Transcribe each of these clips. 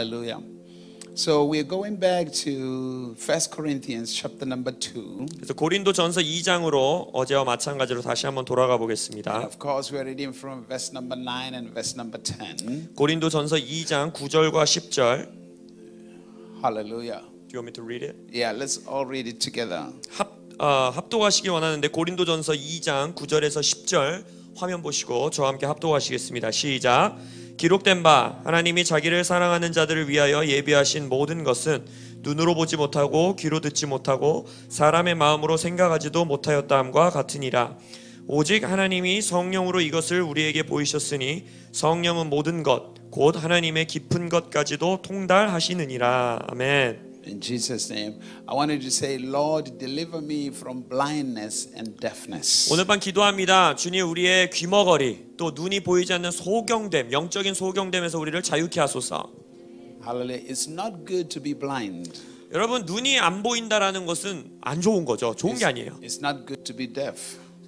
Hallelujah. So we're going back to 1 Corinthians chapter number 2. 그래서 고린도전서 2장으로 어제와 마찬가지로 다시 한번 돌아가 And 보겠습니다. of course, we're reading from verse number 9 and verse number 10. 고린도전서 2장 9절과 10절. Hallelujah. Do you want me to read it? Yeah, let's all read it together. 합독하시기 원하는데 고린도전서 2장 9절에서 10절 화면 보시고 저와 함께 합독하시겠습니다. 시작. 기록된 바 하나님이 자기를 사랑하는 자들을 위하여 예비하신 모든 것은 눈으로 보지 못하고 귀로 듣지 못하고 사람의 마음으로 생각하지도 못하였다함과 같으니라. 오직 하나님이 성령으로 이것을 우리에게 보이셨으니 성령은 모든 것 곧 하나님의 깊은 것까지도 통달하시느니라. 아멘. In Jesus' name, I wanted to say, Lord, deliver me from blindness and deafness. 오늘 밤 기도합니다. 주님 우리의 귀머거리 또 눈이 보이지 않는 소경됨, 영적인 소경됨에서 우리를 자유케 하소서. Hallelujah. It's not good to be blind. 여러분 눈이 안 보인다라는 것은 안 좋은 거죠. 좋은 게 아니에요. It's not good to be deaf.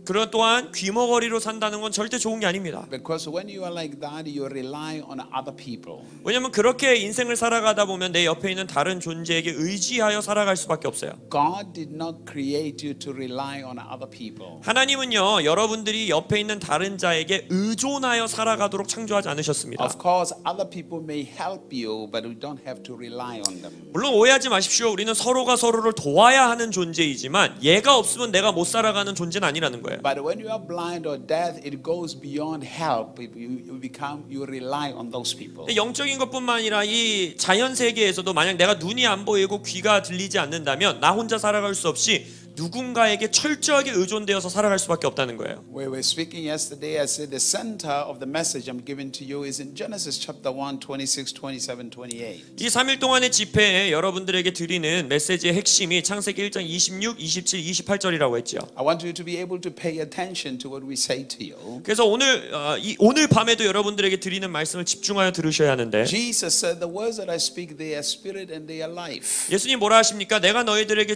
그런 또한 귀머거리로 산다는 건 절대 좋은 게 아닙니다. Because when you are like that, you rely on other people. 왜냐하면 그렇게 인생을 살아가다 보면 내 옆에 있는 다른 존재에게 의지하여 살아갈 수밖에 없어요. God did not create you to rely on other people. 하나님은요 여러분들이 옆에 있는 다른 자에게 의존하여 살아가도록 창조하지 않으셨습니다. Of course, other people may help you, but we don't have to rely on them. 물론 오해하지 마십시오. 우리는 서로가 서로를 도와야 하는 존재이지만 얘가 없으면 내가 못 살아가는 존재는 아니라는 거예요. But when you are blind or deaf, it goes beyond help. You rely on those people. 영적인 것뿐만 아니라 이 자연 세계에서도 만약 내가 눈이 안 보이고 귀가 들리지 않는다면 나 혼자 살아갈 수 없이 누군가에게 철저하게 의존되어서 살아갈 수밖에 없다는 거예요. We were speaking yesterday. I said the center of the message I'm giving to you is in Genesis chapter 1, 26, 27, 28. 이 3일 동안의 집회에 여러분들에게 드리는 메시지의 핵심이 창세기 1장 26, 27, 28절이라고 했죠. I want you to be able to pay attention to what we say to you. 그래서 오늘 밤에도 여러분들에게 드리는 말씀을 집중하여 들으셔야 하는데 Jesus said, "The words that I speak, they are spirit and they are life." 예수님 뭐라 하십니까? 내가 너희들에게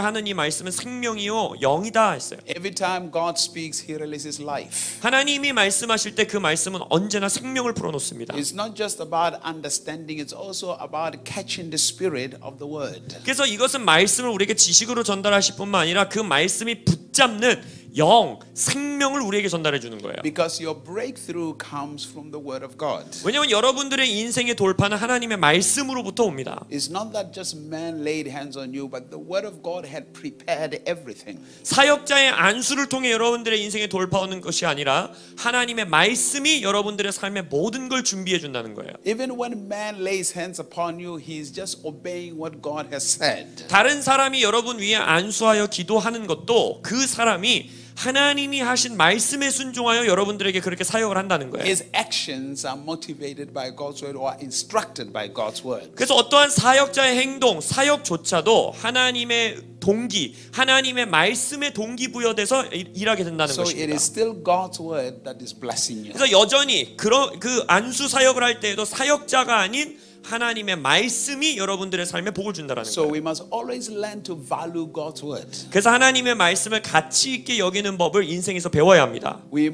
하는 이 말씀은 생명이요 영이다 했어요. Every time God speaks, He releases life. 하나님이 말씀하실 때 그 말씀은 언제나 생명을 불어넣습니다. It's not just about understanding; it's also about catching the spirit of the word. 그래서 이것은 말씀을 우리에게 지식으로 전달하실 뿐만 아니라 그 말씀이 붙잡는 영, 생명을 우리에게 전달해 주는 거예요. Because your breakthrough comes from the word of God. 왜냐하면 여러분들의 인생의 돌파는 하나님의 말씀으로부터 옵니다. It's not that just man laid hands on you, but the word of God had prepared everything. 사역자의 안수를 통해 여러분들의 인생의 돌파오는 것이 아니라 하나님의 말씀이 여러분들의 삶의 모든 걸 준비해 준다는 거예요. Even when man lays hands upon you, he is just obeying what God has said. 다른 사람이 여러분 위에 안수하여 기도하는 것도 그 사람이 하나님이 하신 말씀에 순종하여 여러분들에게 그렇게 사역을 한다는 거예요. His actions are motivated by God's word or instructed by God's word. 그래서 어떠한 사역자의 행동, 사역조차도 하나님의 동기, 하나님의 말씀에 동기부여돼서 일하게 된다는 So it 것입니다. is still God's word that is blessing you. 그래서 여전히 그 안수 사역을 할 때에도 사역자가 아닌 하나님의 말씀이 여러분들의 삶에 복을 준다라는 So 거예요. we must always learn to value God's word. 그래서 하나님의 말씀을 가치 있게 여기는 법을 인생에서 배워야 합니다. The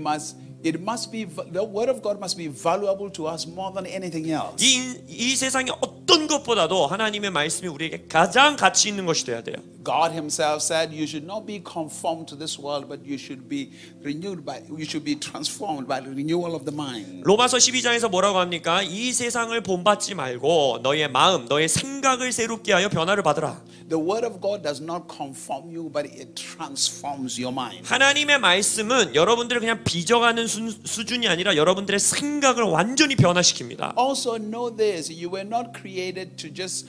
word of God must be valuable to us more than anything else. 이 세상의 어떤 것보다도 하나님의 말씀이 우리에게 가장 가치 있는 것이 돼야 돼요. God Himself said, "You should not be conformed to this world, but you should be transformed by the renewal of the mind." 로마서 12장에서 뭐라고 합니까? 이 세상을 본받지 말고 너의 마음, 너의 생각을 새롭게 하여 변화를 받으라. The word of God does not conform you, but it transforms your mind. 하나님의 말씀은 여러분들을 그냥 빚어가는 수준이 아니라 여러분들의 생각을 완전히 변화시킵니다. Also know this, you were not created to just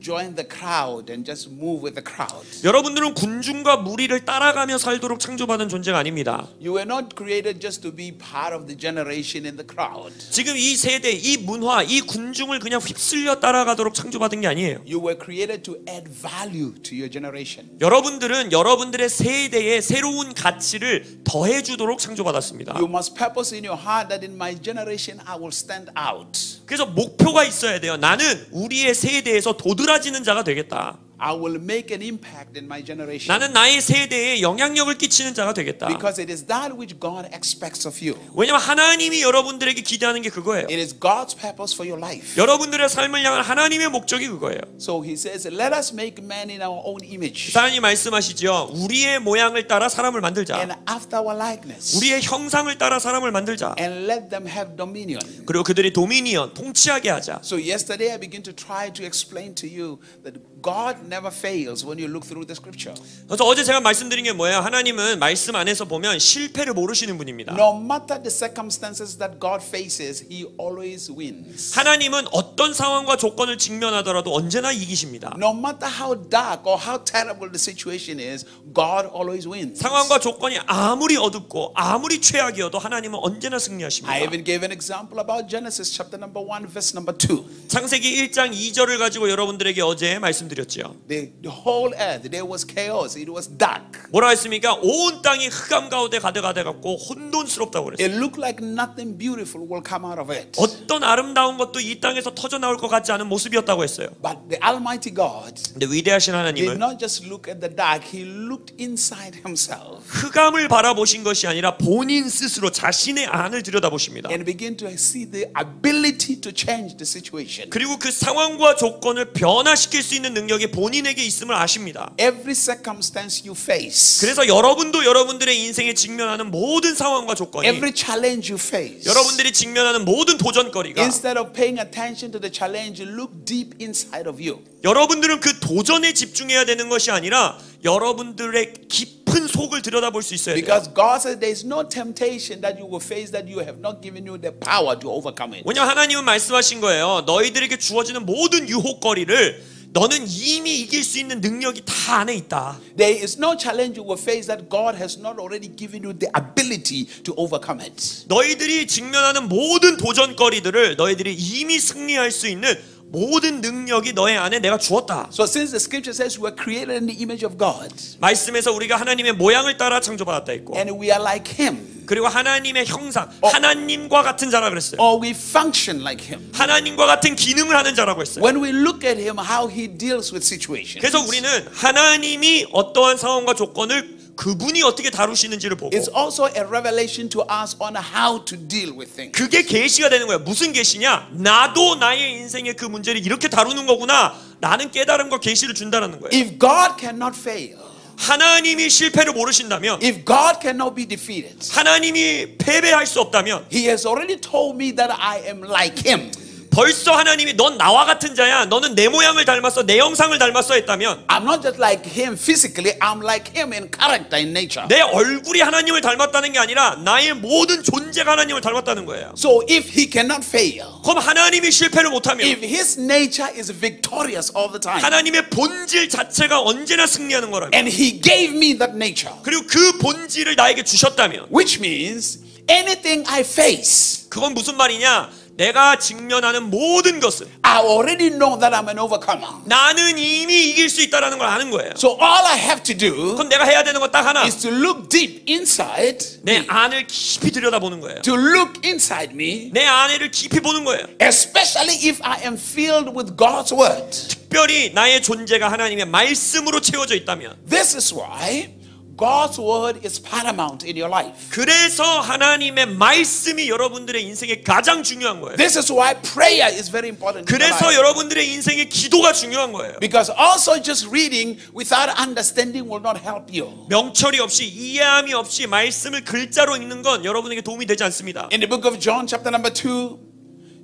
join the crowd and just move with the crowd. 여러분들은 군중과 무리를 따라가며 살도록 창조받은 존재가 아닙니다. You were not created just to be part of the generation in the crowd. 지금 이 세대, 이 문화, 이 군중을 그냥 휩쓸려 따라가도록 창조받은 게 아니에요. You were created to add value to your generation. 여러분들은 여러분들의 세대에 새로운 가치를 더해주도록 창조받았습니다. You must purpose in your heart that in my generation I will stand out. 그래서 목표가 있어야 돼요. 나는 우리의 세대에서 도드라지는 자가 되겠다. I will make an impact in my generation. 나는 나의 세대에 영향력을 끼치는 자가 되겠다. Because it is that which God expects of you. 왜냐하면 하나님이 여러분들에게 기대하는 게 그거예요. It is God's purpose for your life. 여러분들의 삶을 향한 하나님의 목적이 그거예요. So he says, let us make man in our own image 하나님 말씀하시죠. 우리의 모양을 따라 사람을 만들자. and after our likeness, 우리의 형상을 따라 사람을 만들자. and let them have dominion. 그리고 그들이 도미니언, 통치하게 하자. So yesterday I began to try to explain to you that God never fails when you look through the scripture. 그래서 어제 제가 말씀드린 게 뭐예요? 하나님은 말씀 안에서 보면 실패를 모르시는 분입니다. No matter the circumstances that God faces, he always wins. 하나님은 어떤 상황과 조건을 직면하더라도 언제나 이기십니다. No matter how dark or how terrible the situation is, God always wins. 상황과 조건이 아무리 어둡고 아무리 최악이어도 하나님은 언제나 승리하십니다. I even gave an example about Genesis chapter number 1 verse number 2. 창세기 1장 2절을 가지고 여러분들에게 어제 말씀드렸죠. The whole earth, there was chaos. It was dark. 뭐라 했습니까? 온 땅이 흑암 가운데 가득하돼 갖고 혼돈스럽다고 그랬어요. It looked like nothing beautiful will come out of it. 어떤 아름다운 것도 이 땅에서 터져 나올 것 같지 않은 모습이었다고 했어요. But the Almighty God 근데 위대하신 did 하나님은 not just look at the dark, he looked inside himself 흑암을 바라보신 것이 아니라 본인 스스로 자신의 안을 들여다보십니다. and began to see the ability to change the situation. 그리고 그 상황과 조건을 변화시킬 수 있는 능력이 본인에게 있음을 아십니다. Every circumstance you face, 그래서 여러분도 여러분들의 인생에 직면하는 모든 상황과 조건이 every challenge you face, 여러분들이 직면하는 모든 도전거리가 instead of paying attention to the challenge, look deep inside of you. 여러분들은 그 도전에 집중해야 되는 것이 아니라 여러분들의 깊은 속을 들여다볼 수 있어야 돼요. Because God said there is no temptation that you will face that you have not given you the power to overcome it. 왜냐하면 하나님은 말씀하신 거예요. 너희들에게 주어지는 모든 유혹거리를 너는 이미 이길 수 있는 능력이 다 안에 있다. There is no challenge you will face that God has not already given you the ability to overcome it. 너희들이 직면하는 모든 도전거리들을 너희들이 이미 승리할 수 있는 모든 능력이 너의 안에 내가 주었다. So since the scripture says we are created in the image of God 말씀에서 우리가 하나님의 모양을 따라 창조받았다 했고 and we are like him, 그리고 하나님의 형상, 하나님과 같은 자라 그랬어요. or we function like him. 하나님과 같은 기능을 하는 자라고 했어요. When we look at him, how he deals with situations, 그래서 우리는 하나님이 어떠한 상황과 조건을 그분이 어떻게 다루시는지를 보고 it's also a revelation to us on how to deal with things. 그게 계시가 되는 거예요. 무슨 계시냐? 나도 나의 인생의 그 문제를 이렇게 다루는 거구나 라는 깨달음과 계시를 준다는 거예요. If God cannot fail, 하나님이 실패를 모르신다면, if God cannot be defeated, 하나님이 패배할 수 없다면 he has already told me that I am like him. 벌써 하나님이 넌 나와 같은 자야, 너는 내 모양을 닮았어, 내 형상을 닮았어 했다면 I'm not just like him physically, I'm like him in character, in nature. 내 얼굴이 하나님을 닮았다는 게 아니라 나의 모든 존재가 하나님을 닮았다는 거예요. So if he cannot fail, 그럼 하나님이 실패를 못하면 if his nature is victorious all the time, 하나님의 본질 자체가 언제나 승리하는 거라면, and he gave me that nature, 그리고 그 본질을 나에게 주셨다면, which means anything I face, 그건 무슨 말이냐? 내가 직면하는 모든 것은 I already know that I'm an overcomer. 나는 이미 이길 수 있다는 걸 아는 거예요. So all I have to do 그럼 내가 해야 되는 건 딱 하나, is to look deep inside 내 me, 안을 깊이 들여다보는 거예요. to look inside me, 내 안을 깊이 보는 거예요. especially if I am filled with God's word. 특별히 나의 존재가 하나님의 말씀으로 채워져 있다면, This is why God's word is paramount in your life. 그래서 하나님의 말씀이 여러분들의 인생에 가장 중요한 거예요. This is why prayer is very important in your 그래서 life. 여러분들의 인생에 기도가 중요한 거예요. Because also just reading without understanding will not help you. 명철이 없이, 이해함이 없이 말씀을 글자로 읽는 건 여러분에게 도움이 되지 않습니다. In the book of John chapter number 2,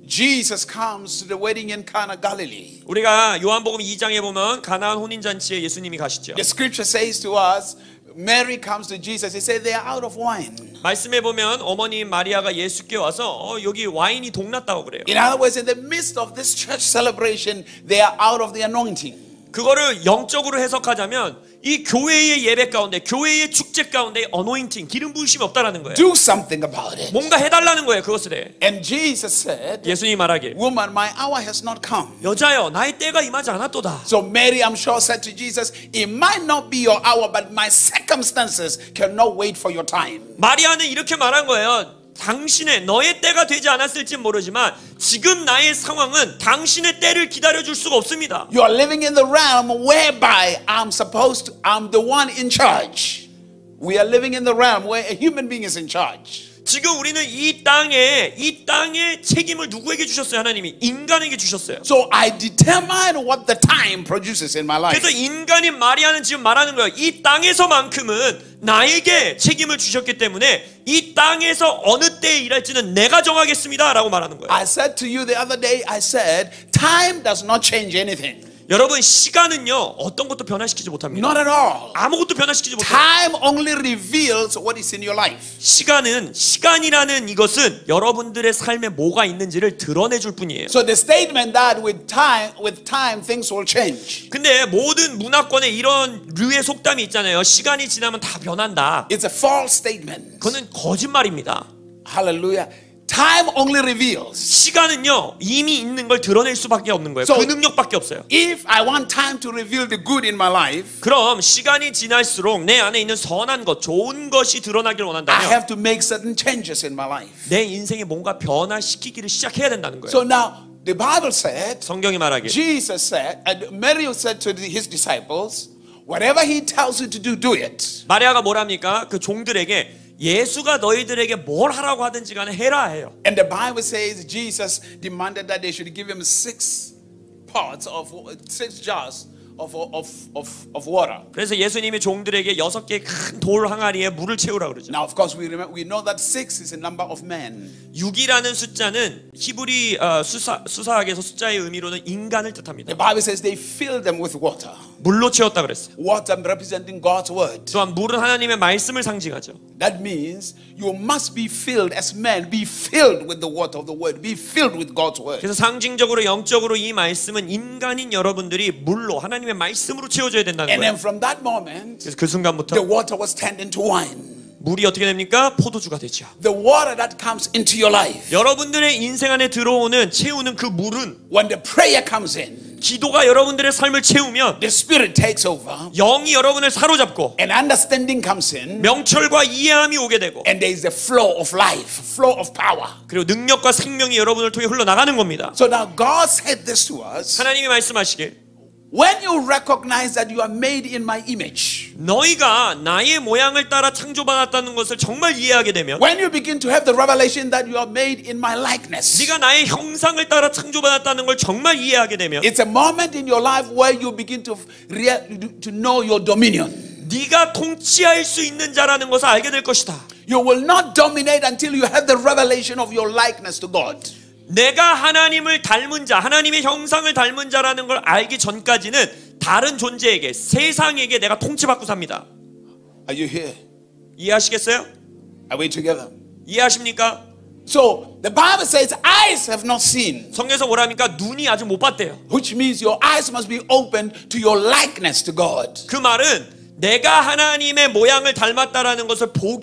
Jesus comes to the wedding in Cana, Galilee. 우리가 요한복음 2장에 보면 가나안 혼인잔치에 예수님이 가시죠. The scripture says to us, Mary comes to Jesus. He said they are out of wine. 말씀에 보면 어머니 마리아가 예수께 와서 여기 와인이 동났다고 그래요. In other words, in the midst of this church celebration, they are out of the anointing. 그거를 영적으로 해석하자면 이 교회의 예배 가운데, 교회의 축제 가운데 어노인팅, 기름 부으심이 없다라는 거예요. Do something about it. 뭔가 해달라는 거예요. 그것에 대해. And Jesus said, 예수님이 말하길, Woman, my hour has not come. 여자여 나의 때가 임하지 않았도다. So Mary, I'm sure, said to Jesus, it might not be your hour, but my circumstances cannot wait for your time. 마리아는 이렇게 말한 거예요. 당신의 너의 때가 되지 않았을지 모르지만 지금 나의 상황은 당신의 때를 기다려줄 수가 없습니다. You are living in the realm whereby I'm the one in charge. We are living in the realm where a human being is in charge. 지금 우리는 이 땅의 책임을 누구에게 주셨어요? 하나님이 인간에게 주셨어요. So I determine what the time produces in my life. 그래서 인간이 마리아는 지금 말하는 거예요. 이 땅에서만큼은 나에게 책임을 주셨기 때문에 이 땅에서 어느 때에 일할지는 내가 정하겠습니다 라고 말하는 거예요. I said to you the other day, I said, time does not change anything. 여러분 시간은요 어떤 것도 변화시키지 못합니다. Not at all. 아무것도 변화시키지 못해요. Time only reveals what is in your life. 시간이라는 이것은 여러분들의 삶에 뭐가 있는지를 드러내줄 뿐이에요. So the statement that with time things will change. 근데 모든 문화권에 이런 류의 속담이 있잖아요. 시간이 지나면 다 변한다. It's a false statement. 그거는 거짓말입니다. Hallelujah. Time only reveals. 시간은요 이미 있는 걸 드러낼 수밖에 없는 거예요. So, 그 능력밖에 없어요. If I want time to reveal the good in my life, 그럼 시간이 지날수록 내 안에 있는 선한 것, 좋은 것이 드러나길 I 원한다면 have to make certain changes in my life. 내 인생에 뭔가 변화시키기를 시작해야 된다는 거예요. So now the Bible said, 성경이 말하길 Jesus said, and Mary said to his disciples, whatever he tells you to do, do it. 마리아가 뭐랍니까? 그 종들에게 예수가 너희들에게 뭘 하라고 하든지 간에 해라 해요. And the Bible says Jesus demanded that they should give him 6 jars of water. 그래서 예수님이 종들에게 6개 큰 돌 항아리에 물을 채우라 그러죠. Now, of course, we know that 6 is a number of men. 6이라는 숫자는 히브리 수사학에서 숫자의 의미로는 인간을 뜻합니다. The Bible says they filled them with water. 물로 채웠다 그랬어요. Water representing God's word. 또한 물은 하나님의 말씀을 상징하죠. That means you must be filled as men, be filled with the water of the word, be filled with God's word. 그래서 상징적으로 영적으로 이 말씀은 인간인 여러분들이 물로 하나님의 말씀으로 채워져야 된다는 And then 거예요. from that moment, 그래서 그 순간부터 the water was turned into wine. 물이 어떻게 됩니까? 포도주가 되죠. The water that comes into your life. 여러분들의 인생 안에 들어오는 채우는 그 물은 When the prayer comes in, 기도가 여러분들의 삶을 채우면 the Spirit takes over, 영이 여러분을 사로잡고 and understanding comes in, 명철과 이해함이 오게 되고 and there is the flow of life, flow of power. 그리고 능력과 생명이 여러분을 통해 흘러나가는 겁니다. So now God said this to us. 하나님이 말씀하시길 When you recognize that you are made in my image, 너희가 나의 모양을 따라 창조받았다는 것을 정말 이해하게 되면 when you begin to have the revelation that you are made in my likeness, 네가 나의 형상을 따라 창조받았다는 걸 정말 이해하게 되면 it's a moment in your life where you begin to know your dominion. 네가 통치할 수 있는 자라는 것을 알게 될 것이다. You will not dominate until you have the revelation of your likeness to God. 내가 하나님을 닮은 자, 하나님의 형상을 닮은 자라는 걸 알기 전까지는 다른 존재에게, 세상에게 내가 통치받고 삽니다. Are you here? 이해하시겠어요? Are we together? 이해하십니까? So the Bible says eyes have not seen, 성경에서 뭐랍니까? 눈이 아직 못 봤대요. which means your eyes must be open to your likeness to God. 그 말은 내가 하나님의 모양을 닮았다라는 것을 볼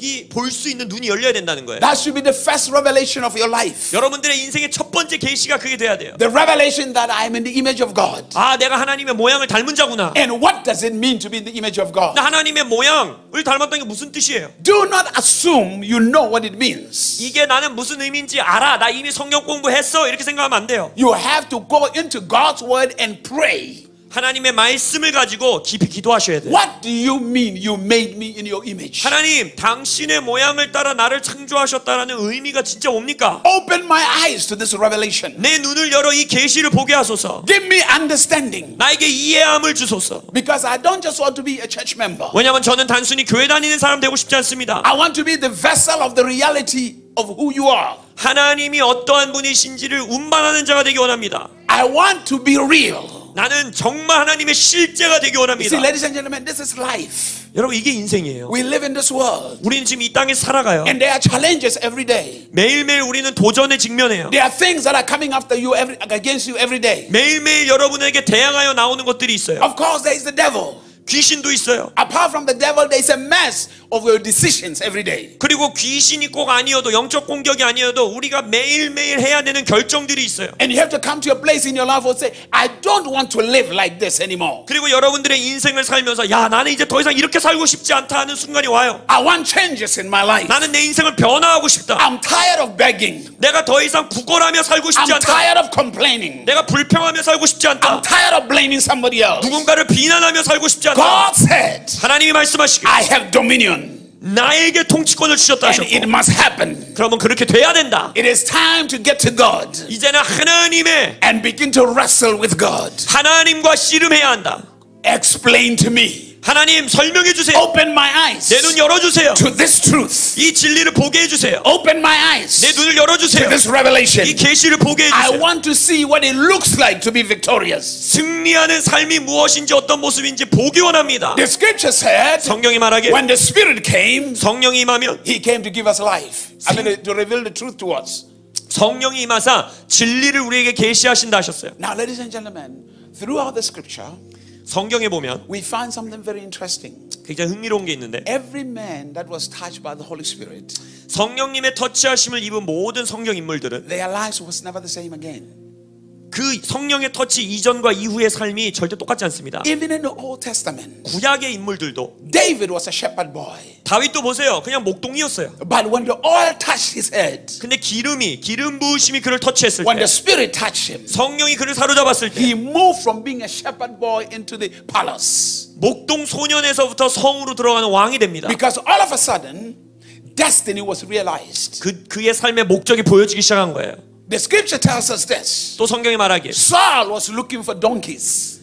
수 있는 눈이 열려야 된다는 거예요. That should be the first revelation of your life. 여러분들의 인생의 첫 번째 계시가 그게 돼야 돼요. The revelation that I am in the image of God. 아, 내가 하나님의 모양을 닮은 자구나. And what does it mean to be in the image of God? 나 하나님의 모양을 닮았다는 게 무슨 뜻이에요? Do not assume you know what it means. 이게 나는 무슨 의미인지 알아. 나 이미 성경 공부했어. 이렇게 생각하면 안 돼요. You have to go into God's word and pray. 하나님의 말씀을 가지고 깊이 기도하셔야 돼요. What do you mean you made me in your image? 하나님, 당신의 모양을 따라 나를 창조하셨다라는 의미가 진짜 뭡니까? Open my eyes to this revelation. 내 눈을 열어 이 계시를 보게 하소서. Give me understanding. 나에게 이해함을 주소서. Because I don't just want to be a church member. 왜냐하면 저는 단순히 교회 다니는 사람 되고 싶지 않습니다. I want to be the vessel of the reality of who you are. 하나님이 어떠한 분이신지를 운반하는 자가 되기 원합니다. I want to be real. 나는 정말 하나님의 실제가 되기 You 원합니다. see, ladies and gentlemen, this is life. 여러분, 이게 인생이에요. We live in this world. 우리는 지금 이 땅에 살아가요. And there are challenges every day. 매일매일 우리는 도전에 직면해요. There are things that are coming after you against you every day. 매일매일 여러분에게 대항하여 나오는 것들이 있어요. Of course, there is the devil. 귀신도 있어요. Apart from the devil, there is a mess of your decisions every day. 그리고 귀신이 꼭 아니어도 영적 공격이 아니어도 우리가 매일매일 해야 되는 결정들이 있어요. And you have to come to a place in your life where you say, I don't want to live like this anymore. 그리고 여러분들의 인생을 살면서 야 나는 이제 더 이상 이렇게 살고 싶지 않다 하는 순간이 와요. I want changes in my life. 나는 내 인생을 변화하고 싶다. I'm tired of begging. 내가 더 이상 구걸하며 살고 싶지 I'm 않다. tired of complaining. 내가 불평하며 살고 싶지 I'm 않다. tired of blaming somebody else. 누군가를 비난하며 살고 싶지 않다. God said, 하나님이 말씀하시길 I have dominion. 나에게 통치권을 주셨다 And it 하셨고 must happen. 그러면 그렇게 돼야 된다. It is time to get to God 이제는 하나님의 and begin to wrestle with God. 하나님과 씨름해야 한다. Explain to me. 하나님 설명해 주세요. Open my eyes 내 눈 열어주세요. to this truth. 이 진리를 보게 해주세요. Open my eyes 내 눈을 to 열어주세요. this revelation. 이 계시를 보게 I 해주세요. want to see what it looks like to be victorious. 승리하는 삶이 무엇인지 어떤 모습인지 보기 원합니다. The scripture said, 성경이 말하길 when the Spirit came, 성령이 임하면 He came to give us life. I mean, to reveal the truth to us. 성령이 임하사 진리를 우리에게 계시하신다 하셨어요. Now, ladies and gentlemen, throughout the scripture, 성경에 보면 we find something very interesting. 굉장히 흥미로운 게 있는데 Every man that was touched by the Holy Spirit, 성령님의 터치하심을 입은 모든 성경 인물들은 their lives was never the same again. 그 성령의 터치 이전과 이후의 삶이 절대 똑같지 않습니다. Even in the Old Testament, 구약의 인물들도 David was a shepherd boy. 다윗도 보세요. 그냥 목동이었어요. But when the oil touched his head, 근데 기름 부으심이 그를 터치했을 when 때 the Spirit touched him, 성령이 그를 사로잡았을 때 he moved from being a shepherd boy into the palace. 목동 소년에서부터 성으로 들어가는 왕이 됩니다. Because all of a sudden, destiny was realized. 그의 삶의 목적이 보여지기 시작한 거예요. The scripture tells us this. 또 성경이 말하길 Saul was looking for donkeys.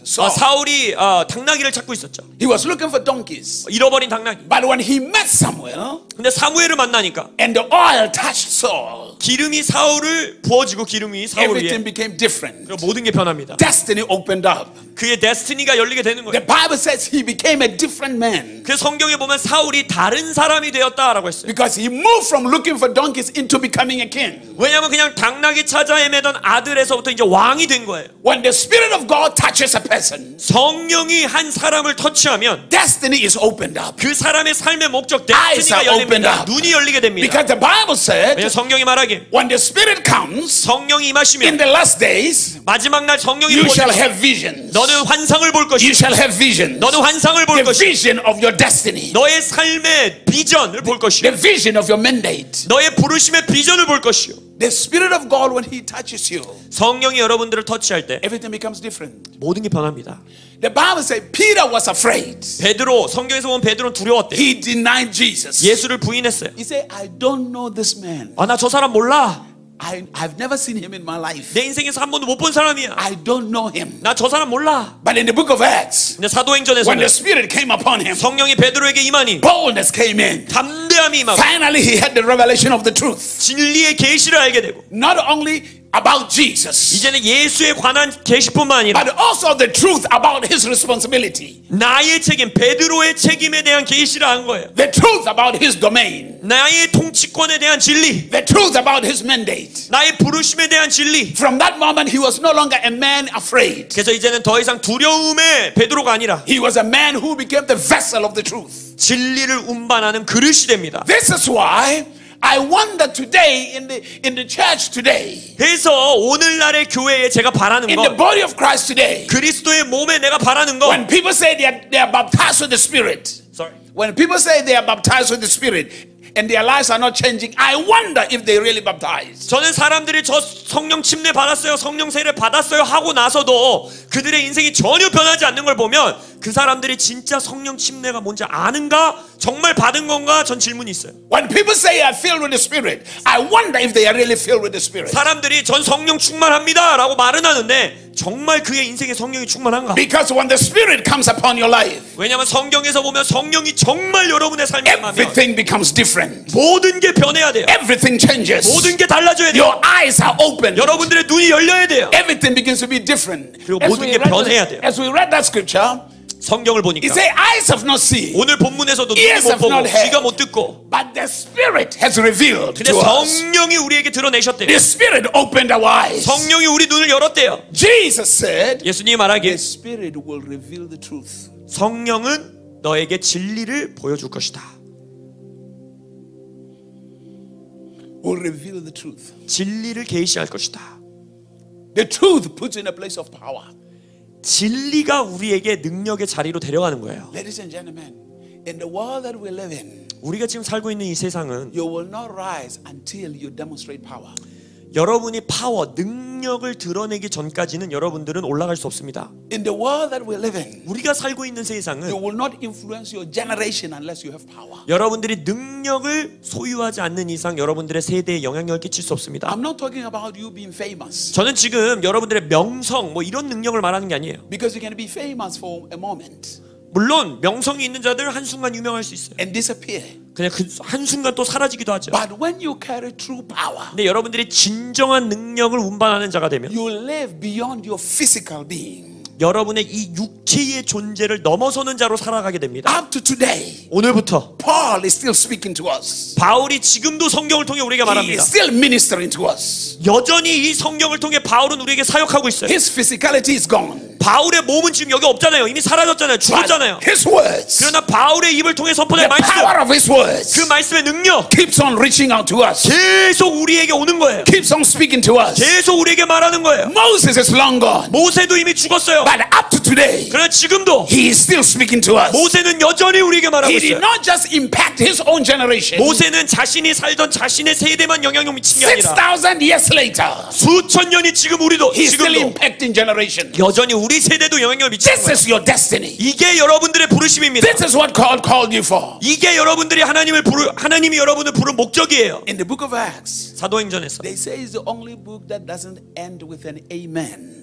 Saul. 사울이 당나귀를 찾고 있었죠. He was looking for donkeys. 잃어버린 당나귀. But when he met Samuel 근데 사무엘을 만나니까 and the oil touched Saul, 기름이 사울을 부어지고 기름이 사울 everything 위에 became different. 그리고 모든 게 변합니다. Destiny opened up. 그의 데스티니가 열리게 되는 The 거예요. Bible says he became a different man 그 성경에 보면 사울이 다른 사람이 되었다라고 했어요. because he moved from looking for donkeys into becoming a king. 왜냐하면 그냥 당나귀 찾아 헤매던 아들에서부터 이제 왕이 된 거예요. When the Spirit of God touches a person, 성령이 한 사람을 터치하면 destiny is opened up. 그 사람의 삶의 목적 Eyes 데스티니가 are opened 열립니다. up. 눈이 열리게 됩니다. Because the Bible said 왜냐하면 성경이 말하길 when the Spirit comes 성령이 in 임하시면 the last days, 마지막 날 성령이 you shall 임하시면 have visions. 너는 환상을 볼 You 것이요 shall have visions. 너는 환상을 볼 The 것이요 vision of your destiny. 너의 삶의 비전을 볼 것이요 The vision of your mandate. 너의 부르심의 비전을 볼 것이요 The Spirit of God, when He touches you, 성령이 여러분들을 터치할 때 everything becomes different. 모든 게 변합니다. The Bible says Peter was afraid. 베드로 성경에서 보면 베드로는 두려웠대요. He denied Jesus. 예수를 부인했어요. He said, I don't know this man. 나 저 사람 몰라. I've never seen him in my life. 내 인생에서 한 번도 못 본 사람이야. I don't know him. 나 저 사람 몰라. But in the book of Acts, 근데 when 사도행전에서는 the Spirit came upon him, 성령이 베드로에게 임하니 boldness came in. 담대함이 임하고 Finally, he had the revelation of the truth. 진리의 계시를 알게 되고 Not only about Jesus, 이제는 예수에 관한 계시뿐만 아니라 but also the truth about his responsibility. 나의 책임, 베드로의 책임에 대한 계시를 한 거예요. The truth about his domain. 나의 통치권에 대한 진리, The truth about his mandate. 나의 부르심에 대한 진리. From that moment, he was no longer a man afraid. 그래서 이제는 더 이상 두려움의 베드로가 아니라 He was a man who became the vessel of the truth. 진리를 운반하는 그릇이 됩니다. This is why I wonder today in the church today, 그래서 오늘날의 교회에 제가 바라는 in the 건 body of Christ today, 그리스도의 몸에 내가 바라는 건 when people say they are baptized with the Spirit, when people say they are baptized with the Spirit and their lives are not changing, I wonder if they really baptized. 저는 사람들이 저 성령 침례 받았어요, 성령 세례 받았어요 하고 나서도 그들의 인생이 전혀 변하지 않는 걸 보면 그 사람들이 진짜 성령 침례가 뭔지 아는가? 정말 받은 건가? 전 질문이 있어요. When people say are filled with the Spirit, I wonder if they are really filled with the Spirit. 사람들이 전 성령 충만합니다 라고 말은 하는데 정말 그의 인생에 성령이 충만한가? Because when the Spirit comes upon your life, 왜냐하면 성경에서 보면 성령이 정말 여러분의 삶에 임하면 everything becomes different. 모든 게 변해야 돼요. Everything changes. 모든 게 달라져야 돼요. Your eyes are open. 여러분들의 눈이 열려야 돼요. Everything begins to be different. 그리고 모든 게 변해야 돼요. As we read that scripture, 성경을 it 보니까 says eyes have not seen, 오늘 본문에서도 눈이 ears 못 have 보고 not heard, 귀가 못 듣고 but the Spirit has revealed 근데 to us. 성령이 우리에게 드러내셨대요. The Spirit opened our eyes. 성령이 우리 눈을 열었대요. Jesus said, 예수님이 the 말하길 Spirit will reveal the truth. 성령은 너에게 진리를 보여줄 것이다. Will reveal the truth. 진리를 계시할 것이다. The truth puts you in a place of power. 진리가 우리에게 능력의 자리로 데려가는 거예요. Ladies and gentlemen, in the world that we live in, 우리가 지금 살고 있는 이 세상은 you will not rise until you demonstrate power. 여러분이 파워, 능력을 드러내기 전까지는 여러분들은 올라갈 수 없습니다. In the world that we live in, 우리가 살고 있는 you 세상은 will not influence your generation unless you have power. 여러분들이 능력을 소유하지 않는 이상 여러분들의 세대에 영향력을 끼칠 수 없습니다. I'm not talking about you being famous, 저는 지금 여러분들의 명성 뭐 이런 능력을 말하는 게 아니에요. because you can be famous for a moment 물론 명성이 있는 자들 한순간 유명할 수 있어요. and disappear. 그냥 그 한순간 또 사라지기도 하죠. But when you carry true power, 근데 여러분들이 진정한 능력을 운반하는 자가 되면 you live beyond your physical being. 여러분의 이 육체의 존재를 넘어서는 자로 살아가게 됩니다. Up to today, 오늘부터 Paul is still speaking to us. 바울이 지금도 성경을 통해 우리에게 He 말합니다. is still ministering to us. 여전히 이 성경을 통해 바울은 우리에게 사역하고 있어요. His physicality is gone. 바울의 몸은 지금 여기 없잖아요. 이미 사라졌잖아요. 죽었잖아요. But his words, 그러나 바울의 입을 통해 선포된 the 말씀, power of his words, 그 말씀의 능력 keeps on reaching out to us. 계속 우리에게 오는 거예요. Keeps on speaking to us. 계속 우리에게 말하는 거예요. Moses is long gone. 모세도 이미 죽었어요. But up to today, 그러나 지금도 he is still speaking to us. 모세는 여전히 우리에게 말하고 He did 있어요. not just impact his own generation. 모세는 자신이 살던 자신의 세대만 영향을 미친 게 아니라 6,000 years later, 수천 년이 지금 우리도 he's still 지금도 impacting generation. 여전히 우리 세대도 영향을 미치는 This 거예요. is your destiny. 이게 여러분들의 부르심입니다. This is what God called you for. 이게 여러분들이 하나님이 여러분을 부른 목적이에요. In the book of Acts, 사도행전에서 they say it's the only book that doesn't end with an amen.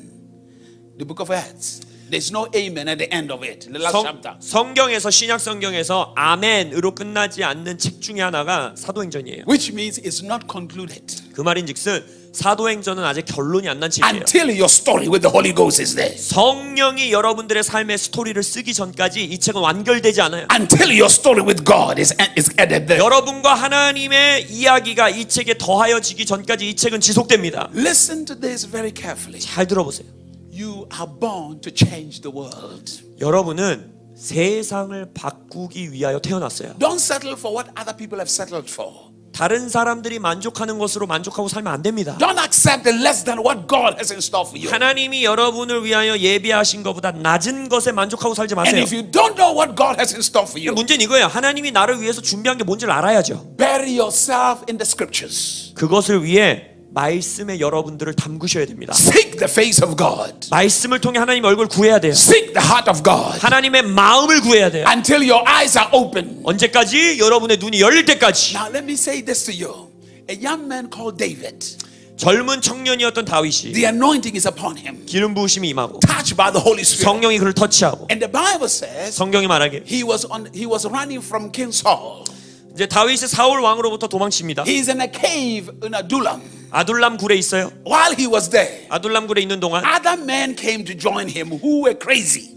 The book of Acts. There's no amen at the end of it. The last chapter. 성경에서 신약 성경에서 아멘으로 끝나지 않는 책 중에 하나가 사도행전이에요. Which means it's not concluded 그 말인즉슨 사도행전은 아직 결론이 안 난 책이에요. until your story with the Holy Ghost is there. 성령이 여러분들의 삶의 스토리를 쓰기 전까지 이 책은 완결되지 않아요. Until your story with God is added there. 여러분과 하나님의 이야기가 이 책에 더하여지기 전까지 이 책은 지속됩니다. Listen to this very carefully. 잘 들어보세요. You are born to change the world. 여러분은 세상을 바꾸기 위하여 태어났어요. Don't settle for what other people have settled for. 다른 사람들이 만족하는 것으로 만족하고 살면 안 됩니다. Don't accept the less than what God has in store for you. 하나님이 여러분을 위하여 예비하신 것보다 낮은 것에 만족하고 살지 And 마세요. if you don't know what God has in store for you, 문제는 이거예요. 하나님이 나를 위해서 준비한 게 뭔지를 알아야죠. bury yourself in the scriptures. 그것을 위해 말씀에 여러분들을 담그셔야 됩니다. Seek the face of God. 말씀을 통해 하나님 얼굴 구해야 돼요. Seek the heart of God 하나님의 마음을 구해야 돼요. until your eyes are open. 언제까지? 여러분의 눈이 열릴 때까지. Now let me say this to you. A young man called David, 젊은 청년이었던 다윗이 the anointing is upon him, 기름 부으심이 임하고 touched by the Holy Spirit. 성령이 그를 터치하고 And the Bible says 성경이 말하길 he was running from King Saul. 이제 다윗이 사울 왕으로부터 도망칩니다. He's in a cave in Adullam. 아둘람 굴에 있어요. While he was there, 아둘람 굴에 있는 동안 other men came to join him who were crazy.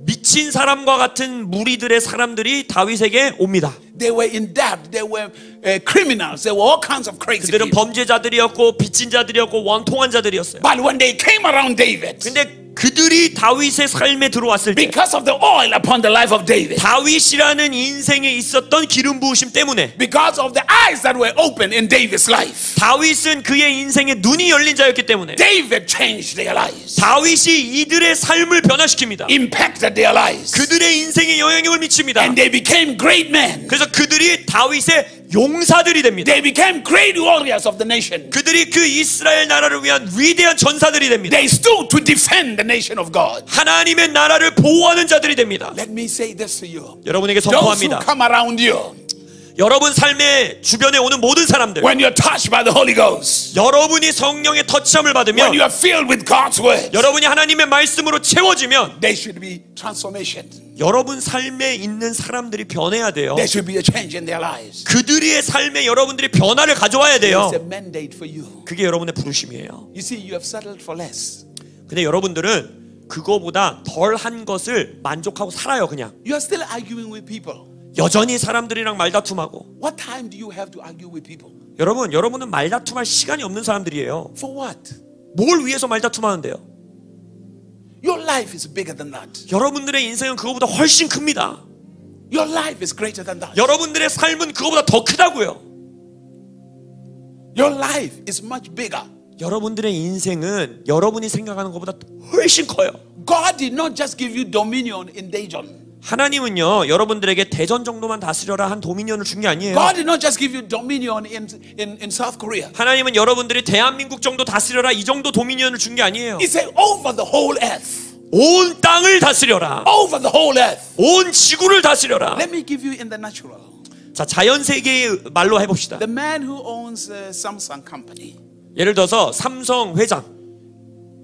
미친 사람과 같은 무리들의 사람들이 다윗에게 옵니다. They were in debt. They were criminals. They were all kinds of crazy 그들은 people. 범죄자들이었고 빚진 자들이었고 원통한 자들이었어요. But when they came around David, 근데 그들이 다윗의 삶에 들어왔을 때 because of the oil upon the life of David, 다윗이라는 인생에 있었던 기름 부으심 때문에 because of the eyes that were open in David's life, 다윗은 그의 인생에 눈이 열린 자였기 때문에 David changed their lives, 다윗이 이들의 삶을 변화시킵니다. impacted their lives, 그들의 인생에 영향력을 미칩니다. and they became great men. 그래서 그들이 다윗의 용사들이 됩니다. They became great warriors of the nation. 그들이 그 이스라엘 나라를 위한 위대한 전사들이 됩니다. They stood to defend the nation of God. 하나님의 나라를 보호하는 자들이 됩니다. Let me say this to you. 여러분에게 Those who 선포합니다. come around you, 여러분 삶의 주변에 오는 모든 사람들, when you're touched by the Holy Ghost, 여러분이 성령의 터치함을 when 받으면, you are filled with God's word, 여러분이 하나님의 말씀으로 채워지면 there should be transformation. 여러분 삶에 있는 사람들이 변해야 돼요. There should be a change in their lives. 그들의 삶에 여러분들이 변화를 가져와야 돼요. It's a mandate for you. 그게 여러분의 부르심이에요. You see, you have settled for less. 근데 여러분들은 그거보다 덜한 것을 만족하고 살아요. 그냥 You are still arguing with people. 여전히 사람들이랑 말다툼하고. What time do you have to argue with people? 여러분은 말다툼할 시간이 없는 사람들이에요. For what? 뭘 위해서 말다툼하는데요? Your life is bigger than that. 여러분들의 인생은 그거보다 훨씬 큽니다. Your life is greater than that. 여러분들의 삶은 그거보다 더 크다고요. Your life is much bigger. 여러분들의 인생은 여러분이 생각하는 것보다 훨씬 커요. God did not just give you dominion in Daejeon. 하나님은요, 여러분들에게 대전 정도만 다스려라 한 도미니언을 준 게 아니에요. God did not just give you dominion in South Korea. 하나님은 여러분들이 대한민국 정도 다스려라 이 정도 도미니언을 준 게 아니에요. He said over the whole earth. 온 땅을 다스려라. Over the whole earth. 온 지구를 다스려라. Let me give you in the natural. 자, 자연 세계의 말로 해봅시다. The man who owns Samsung company. 예를 들어서 삼성 회장.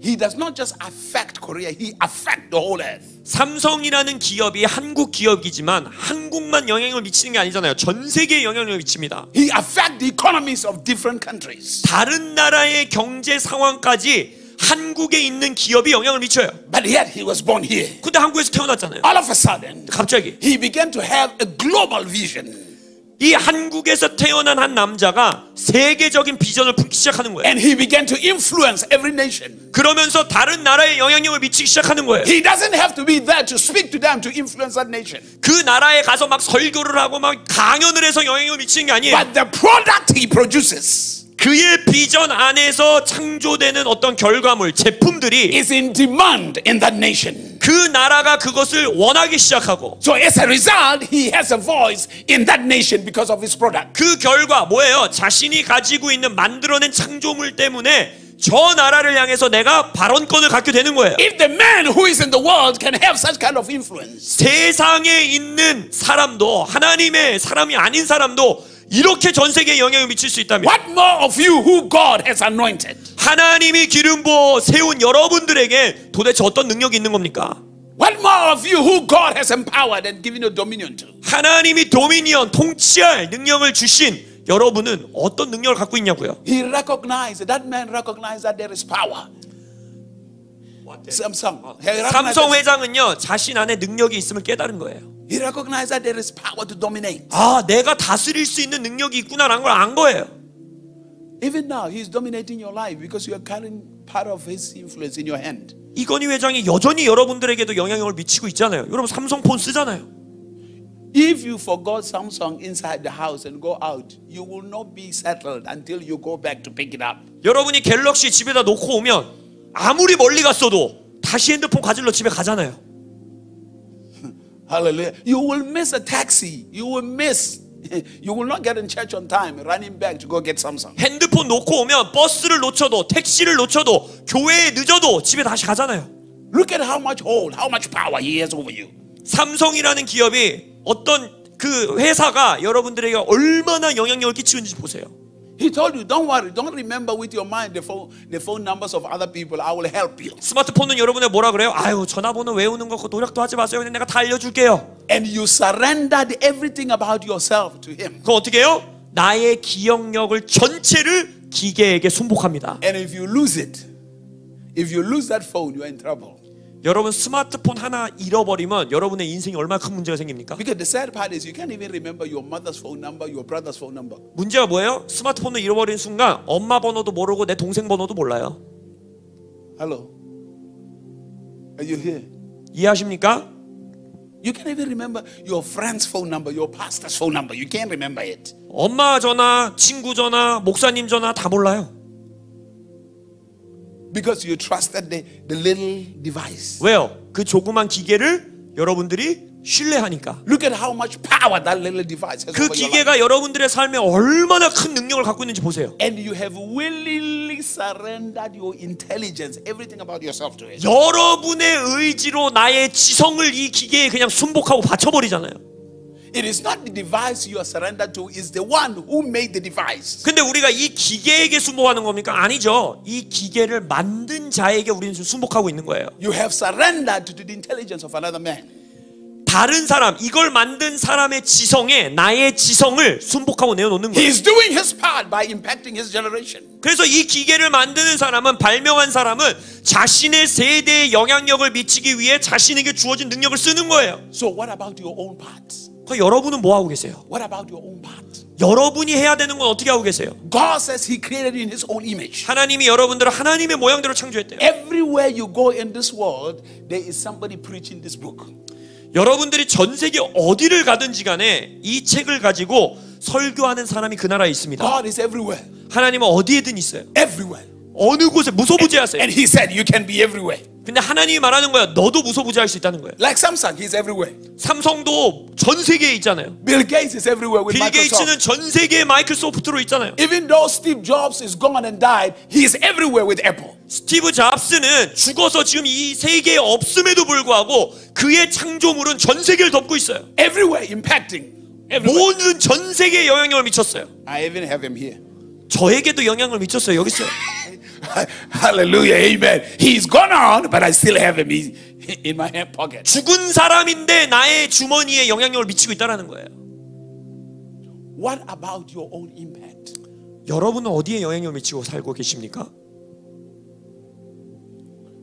He does not just affect Korea, he affects the whole earth. 삼성이라는 기업이 한국 기업이지만 한국만 영향을 미치는 게 아니잖아요. 전 세계에 영향을 미칩니다. He affects the economies of different countries. 다른 나라의 경제 상황까지 한국에 있는 기업이 영향을 미쳐요. But yet he was born here. 근데 한국에서 태어났잖아요. All of a sudden, 갑자기 he began to have a global vision. 이 한국에서 태어난 한 남자가 세계적인 비전을 품기 시작하는 거예요. And he began to influence every nation. 그러면서 다른 나라에 영향력을 미치기 시작하는 거예요. He doesn't have to be there to speak to them to influence that nation. 그 나라에 가서 막 설교를 하고 막 강연을 해서 영향력을 미치는 게 아니에요. But the product he produces 그의 비전 안에서 창조되는 어떤 결과물, 제품들이 is in demand in that nation. 그 나라가 그것을 원하기 시작하고 So as a result, he has a voice in that nation because of his product. 그 결과 뭐예요? 자신이 가지고 있는 만들어낸 창조물 때문에 저 나라를 향해서 내가 발언권을 갖게 되는 거예요. If the man who is in the world can have such kind of influence, 세상에 있는 사람도 하나님의 사람이 아닌 사람도 이렇게 전 세계에 영향을 미칠 수 있다면 what more of you who God has anointed? 하나님이 기름 부어 세운 여러분들에게 도대체 어떤 능력이 있는 겁니까? What more of you who God has empowered and given you dominion to? 하나님이 도미니언, 통치할 능력을 주신 여러분은 어떤 능력을 갖고 있냐고요? He recognized, that man recognized that there is power. 삼성 회장은요, 자신 안에 능력이 있음을 깨달은 거예요. He recognized that there is power to dominate. 아, 내가 다스릴 수 있는 능력이 있구나라는 걸 안 거예요. Even now, he's dominating your life because you are carrying part of his influence in your hand. 이건희 회장이 여전히 여러분들에게도 영향력을 미치고 있잖아요. 여러분 삼성폰 쓰잖아요. If you forgot Samsung inside the house and go out, you will not be settled until you go back to pick it up. 여러분이 갤럭시 집에다 놓고 오면 아무리 멀리 갔어도 다시 핸드폰 가지러 집에 가잖아요. Hallelujah. You will miss a taxi. You will not get in church on time, running back to go get Samsung. 핸드폰 놓고 오면 버스를 놓쳐도 택시를 놓쳐도 교회에 늦어도 집에 다시 가잖아요. Look at how much hold, how much power he has over you. 삼성이라는 기업이 어떤 그 회사가 여러분들에게 얼마나 영향력을 끼치는지 보세요. He told you, don't worry, don't remember with your mind the phone numbers of other people. I will help you. 스마트폰은 여러분의 뭐라 그래요? 아유, 전화번호 외우는 거 노력도 하지 마세요. 그냥 내가 다 알려줄게요. And you surrendered everything about yourself to him. 그럼 어떻게 해요? 나의 기억력을 전체를 기계에게 순복합니다. And if you lose it, if you lose that phone, you are in trouble. 여러분 스마트폰 하나 잃어버리면 여러분의 인생에 얼마나 큰 문제가 생깁니까? Because the sad part is you can't even remember your mother's phone number, your brother's phone number. 문제가 뭐예요? 스마트폰을 잃어버린 순간 엄마 번호도 모르고 내 동생 번호도 몰라요. Hello? Are you here? 이해하십니까? You can't even remember your friend's phone number, your pastor's phone number. You can't remember it. 엄마 전화, 친구 전화, 목사님 전화 다 몰라요. Because you trusted the little device. 왜요? 그 조그만 기계를 여러분들이 신뢰하니까. Look at how much power that little device has 그 over your life. 기계가 여러분들의 삶에 얼마나 큰 능력을 갖고 있는지 보세요. And you have willingly surrendered your intelligence, everything about yourself to it. 여러분의 의지로 나의 지성을 이 기계에 그냥 순복하고 바쳐버리잖아요. It is not the device you are surrendered to, it's the one who made the device. 근데 우리가 이 기계에게 순복하는 겁니까? 아니죠. 이 기계를 만든 자에게 우리는 순복하고 있는 거예요. You have surrendered to the intelligence of another man. 다른 사람, 이걸 만든 사람의 지성에 나의 지성을 순복하고 내어놓는 거예요. He's doing his part by impacting his generation. 그래서 이 기계를 만드는 사람은, 발명한 사람은 자신의 세대에 영향력을 미치기 위해 자신에게 주어진 능력을 쓰는 거예요. So what about your own parts? 그럼 여러분은 뭐 하고 계세요? What about your own part? 여러분이 해야 되는 건 어떻게 하고 계세요? God says He created you in His own image. 하나님이 여러분들을 하나님의 모양대로 창조했대요. Everywhere you go in this world, there is somebody preaching this book. 여러분들이 전 세계 어디를 가든지 간에 이 책을 가지고 설교하는 사람이 그 나라에 있습니다. God is everywhere. 하나님은 어디에든 있어요. Everywhere. 어느 곳에 무소부지하세요. And He said you can be everywhere. 근데 하나님이 말하는 거야. 너도 무소부지할 수 있다는 거예요. Like Samsung, He's everywhere. 삼성도 전 세계에 있잖아요. Bill Gates is everywhere with 빌 게이츠는 Microsoft. 전 세계에 마이크로소프트로 있잖아요. Even though Steve Jobs is gone and died, he is everywhere with Apple. 스티브 잡스는 죽어서 지금 이 세계에 없음에도 불구하고 그의 창조물은 전 세계를 덮고 있어요. Everywhere impacting. Everywhere. 모든 전 세계에 영향력을 미쳤어요. I even have him here. 저에게도 영향을 미쳤어요. 여기 있어요. Hallelujah, amen. He's gone on, but I still have him in my hand pocket. 죽은 사람인데 나의 주머니에 영향력을 미치고 있다는 거예요. What about your own impact? 여러분은 어디에 영향력을 미치고 살고 계십니까?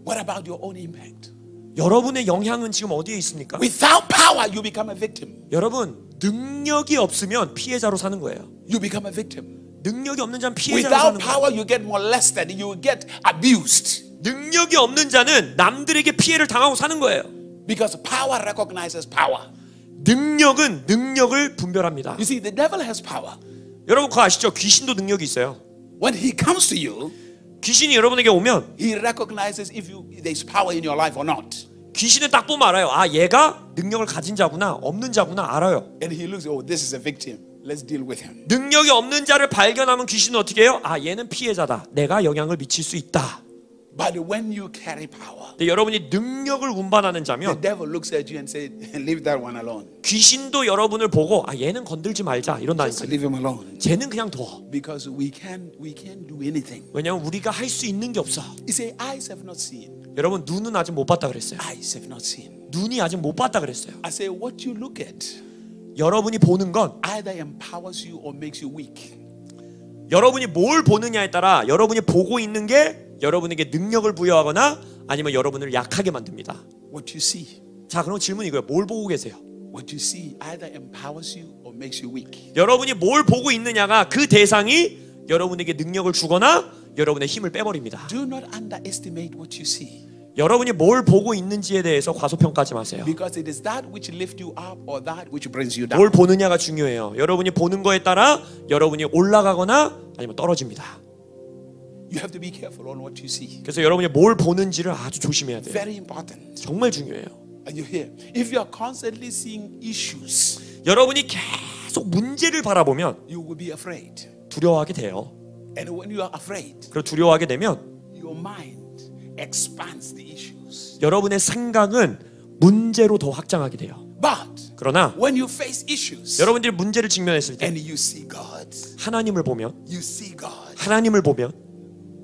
What about your own impact? 여러분의 영향은 지금 어디에 있습니까? Without power, you become a victim. 여러분, 능력이 없으면 피해자로 사는 거예요. You become a victim. 능력이 없는 자는 피해자로 Without 사는 거예요. power, you get molested. You get abused. 능력이 없는 자는 남들에게 피해를 당하고 사는 거예요. Because power recognizes power. 능력은 능력을 분별합니다. You see, the devil has power. 여러분 그거 아시죠? 귀신도 능력이 있어요. When he comes to you, 귀신이 여러분에게 오면 he recognizes if there's power in your life or not. 귀신은 딱 보면 알아요. 아, 얘가 능력을 가진 자구나, 없는 자구나 알아요. And he looks, oh, this is a victim. Let's deal with him. 능력이 없는 자를 발견하면 귀신은 어떻게 해요? 아, 얘는 피해자다. 내가 영향을 미칠 수 있다. But when you carry power, 근데 여러분이 능력을 운반하는 the 자면 devil looks at you and says, leave that one alone. 귀신도 여러분을 보고 아, 얘는 건들지 말자 Just 이런다니까요. leave him alone. 쟤는 그냥 둬. Because we can't do anything. 왜냐하면 우리가 할 수 있는 게 없어. You say, eyes have not seen. 여러분 눈은 아직 못 봤다 그랬어요. Eyes have not seen. 눈이 아직 못 봤다 그랬어요. I say, what you look at 여러분이 보는 건 either empowers you or makes you weak. 여러분이 뭘 보느냐에 따라 여러분이 보고 있는 게 여러분에게 능력을 부여하거나 아니면 여러분을 약하게 만듭니다. What you see. 자, 그럼 질문이 이거예요. 뭘 보고 계세요? What you see either empowers you or makes you weak. 여러분이 뭘 보고 있느냐가 그 대상이 여러분에게 능력을 주거나 여러분의 힘을 빼버립니다. Do not underestimate what you see. 여러분이 뭘 보고 있는지에 대해서 과소평가하지 마세요. Because it is that which lifts you up or that which brings you 뭘 down. 보느냐가 중요해요. 여러분이 보는 거에 따라 여러분이 올라가거나 아니면 떨어집니다. You have to be careful on what you see. 그래서 여러분이 뭘 보는지를 아주 조심해야 돼요. Very important. 정말 중요해요. Are you here? If you are constantly seeing issues, 여러분이 계속 문제를 바라보면 you will be afraid. 두려워하게 돼요. And when you are afraid, 그리고 두려워하게 되면 your mind expands the issues. 여러분의 생각은 문제로 더 확장하게 돼요. But 그러나 when you face issues 여러분들이 문제를 직면했을 때 and you see God, 하나님을 보면 you see God, 하나님을 보면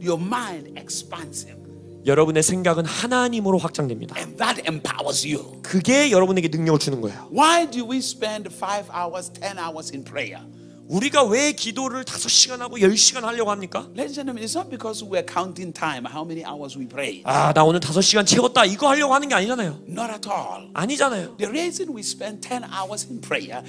your mind expands Him. 여러분의 생각은 하나님으로 확장됩니다. And that empowers you. 그게 여러분에게 능력을 주는 거예요. Why do we spend 5 hours, 10 hours in prayer? 우리가 왜 기도를 5시간 하고 10시간 하려고 합니까? Ladies and gentlemen, it's not because we're counting time, how many hours we prayed. 아, 나 오늘 5시간 채웠다 이거 하려고 하는 게 아니잖아요. Not at all. 아니잖아요. The reason we spend 10 hours in prayer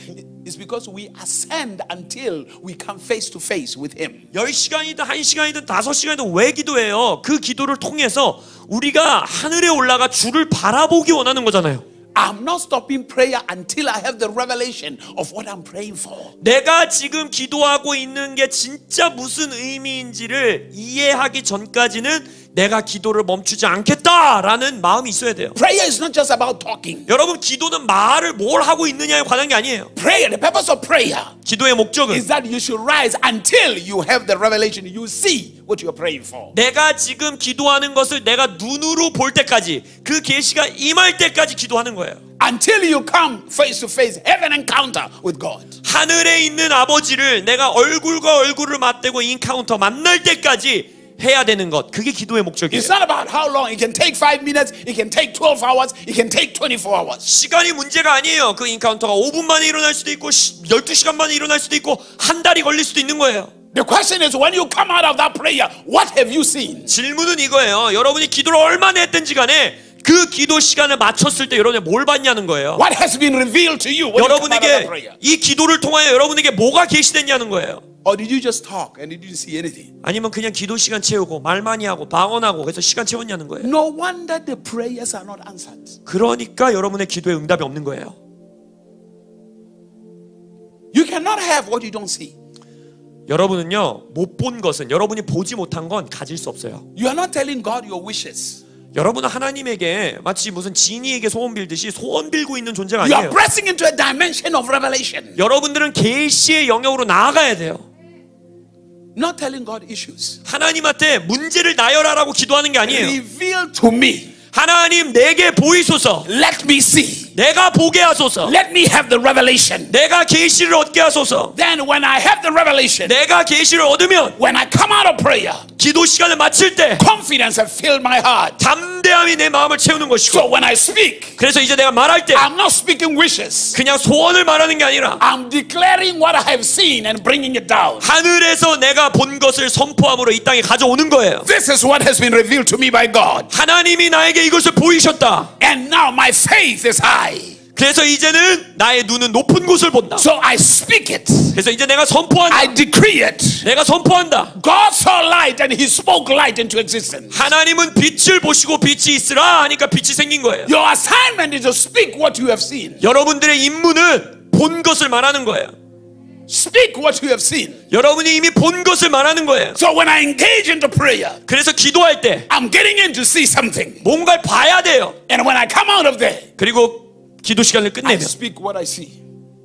is because we ascend until we come face to face with Him. 10시간이든 1시간이든 5시간이든 왜 기도해요? 그 기도를 통해서 우리가 하늘에 올라가 주를 바라보기 원하는 거잖아요. I'm not stopping prayer until I have the revelation of what I'm praying for. 내가 지금 기도하고 있는 게 진짜 무슨 의미인지를 이해하기 전까지는 내가 기도를 멈추지 않겠다라는 마음이 있어야 돼요. Prayer is not just about talking. 여러분 기도는 말을 뭘 하고 있느냐에 관한 게 아니에요. Prayer, the purpose of prayer 기도의 목적은 is that you should rise until you have the revelation. You see what you are praying for. 내가 지금 기도하는 것을 내가 눈으로 볼 때까지 그 계시가 임할 때까지 기도하는 거예요. Until you come face to face, have an encounter with God. 하늘에 있는 아버지를 내가 얼굴과 얼굴을 맞대고 인카운터 만날 때까지 해야 되는 것, 그게 기도의 목적이에요. It's not about how long. It can take 5 minutes, it can take 12 hours, it can take 24 hours. 시간이 문제가 아니에요. 그 인카운터가 5분 만에 일어날 수도 있고 12시간 만에 일어날 수도 있고 한 달이 걸릴 수도 있는 거예요. The question is, when you come out of that prayer, what have you seen? 질문은 이거예요. 여러분이 기도를 얼마나 했든지 간에 그 기도 시간을 맞췄을 때 여러분이 뭘 받냐는 거예요. What has been revealed to you when you come out of the 여러분에게 prayer? 이 기도를 통하여 여러분에게 뭐가 계시됐냐는 거예요. Or did you just talk and you didn't see anything? 아니면 그냥 기도 시간 채우고 말 많이 하고 방언하고 그래서 시간 채웠냐는 거예요. No wonder the prayers are not answered. 그러니까 여러분의 기도에 응답이 없는 거예요. You cannot have what you don't see. 여러분은요, 못 본 것은, 여러분이 보지 못한 건 가질 수 없어요. You are not telling God your wishes. 여러분은 하나님에게 마치 무슨 지니에게 소원 빌듯이 소원 빌고 있는 존재가 You are 아니에요. pressing into a dimension of revelation. 여러분들은 계시의 영역으로 나아가야 돼요. Not telling God issues. 하나님한테 문제를 나열하라고 기도하는 게 아니에요. Reveal to me. 하나님 내게 보이소서. Let me see. 내가 보게 하소서. Let me have the revelation. 내가 계시를 얻게 하소서. Then when I have the revelation, 내가 계시를 얻으면 when I come out of prayer, 기도 시간을 마칠 때 confidence has filled my heart. 담대함이 내 마음을 채우는 것이고, So when I speak, 그래서 이제 내가 말할 때 I'm not speaking wishes. 그냥 소원을 말하는 게 아니라 I'm declaring what I have seen and bringing it down. 하늘에서 내가 본 것을 선포함으로 이 땅에 가져오는 거예요. This is what has been revealed to me by God. 하나님이 나에게 이것을 보이셨다. And now my faith is high. 그래서 이제는 나의 눈은 높은 곳을 본다. So I speak it. 그래서 이제 내가 선포한다. I decree it. 내가 선포한다. God saw light and He spoke light into existence. 하나님은 빛을 보시고 빛이 있으라 하니까 빛이 생긴 거예요. Your assignment is to speak what you have seen. 여러분들의 임무는 본 것을 말하는 거예요. Speak what you have seen. 여러분이 이미 본 것을 말하는 거예요. So when I engage into prayer, 그래서 기도할 때 I'm getting in to see something. 뭔가를 봐야 돼요. And when I come out of there, 그리고 기도 시간을 I 끝내면 speak what I see.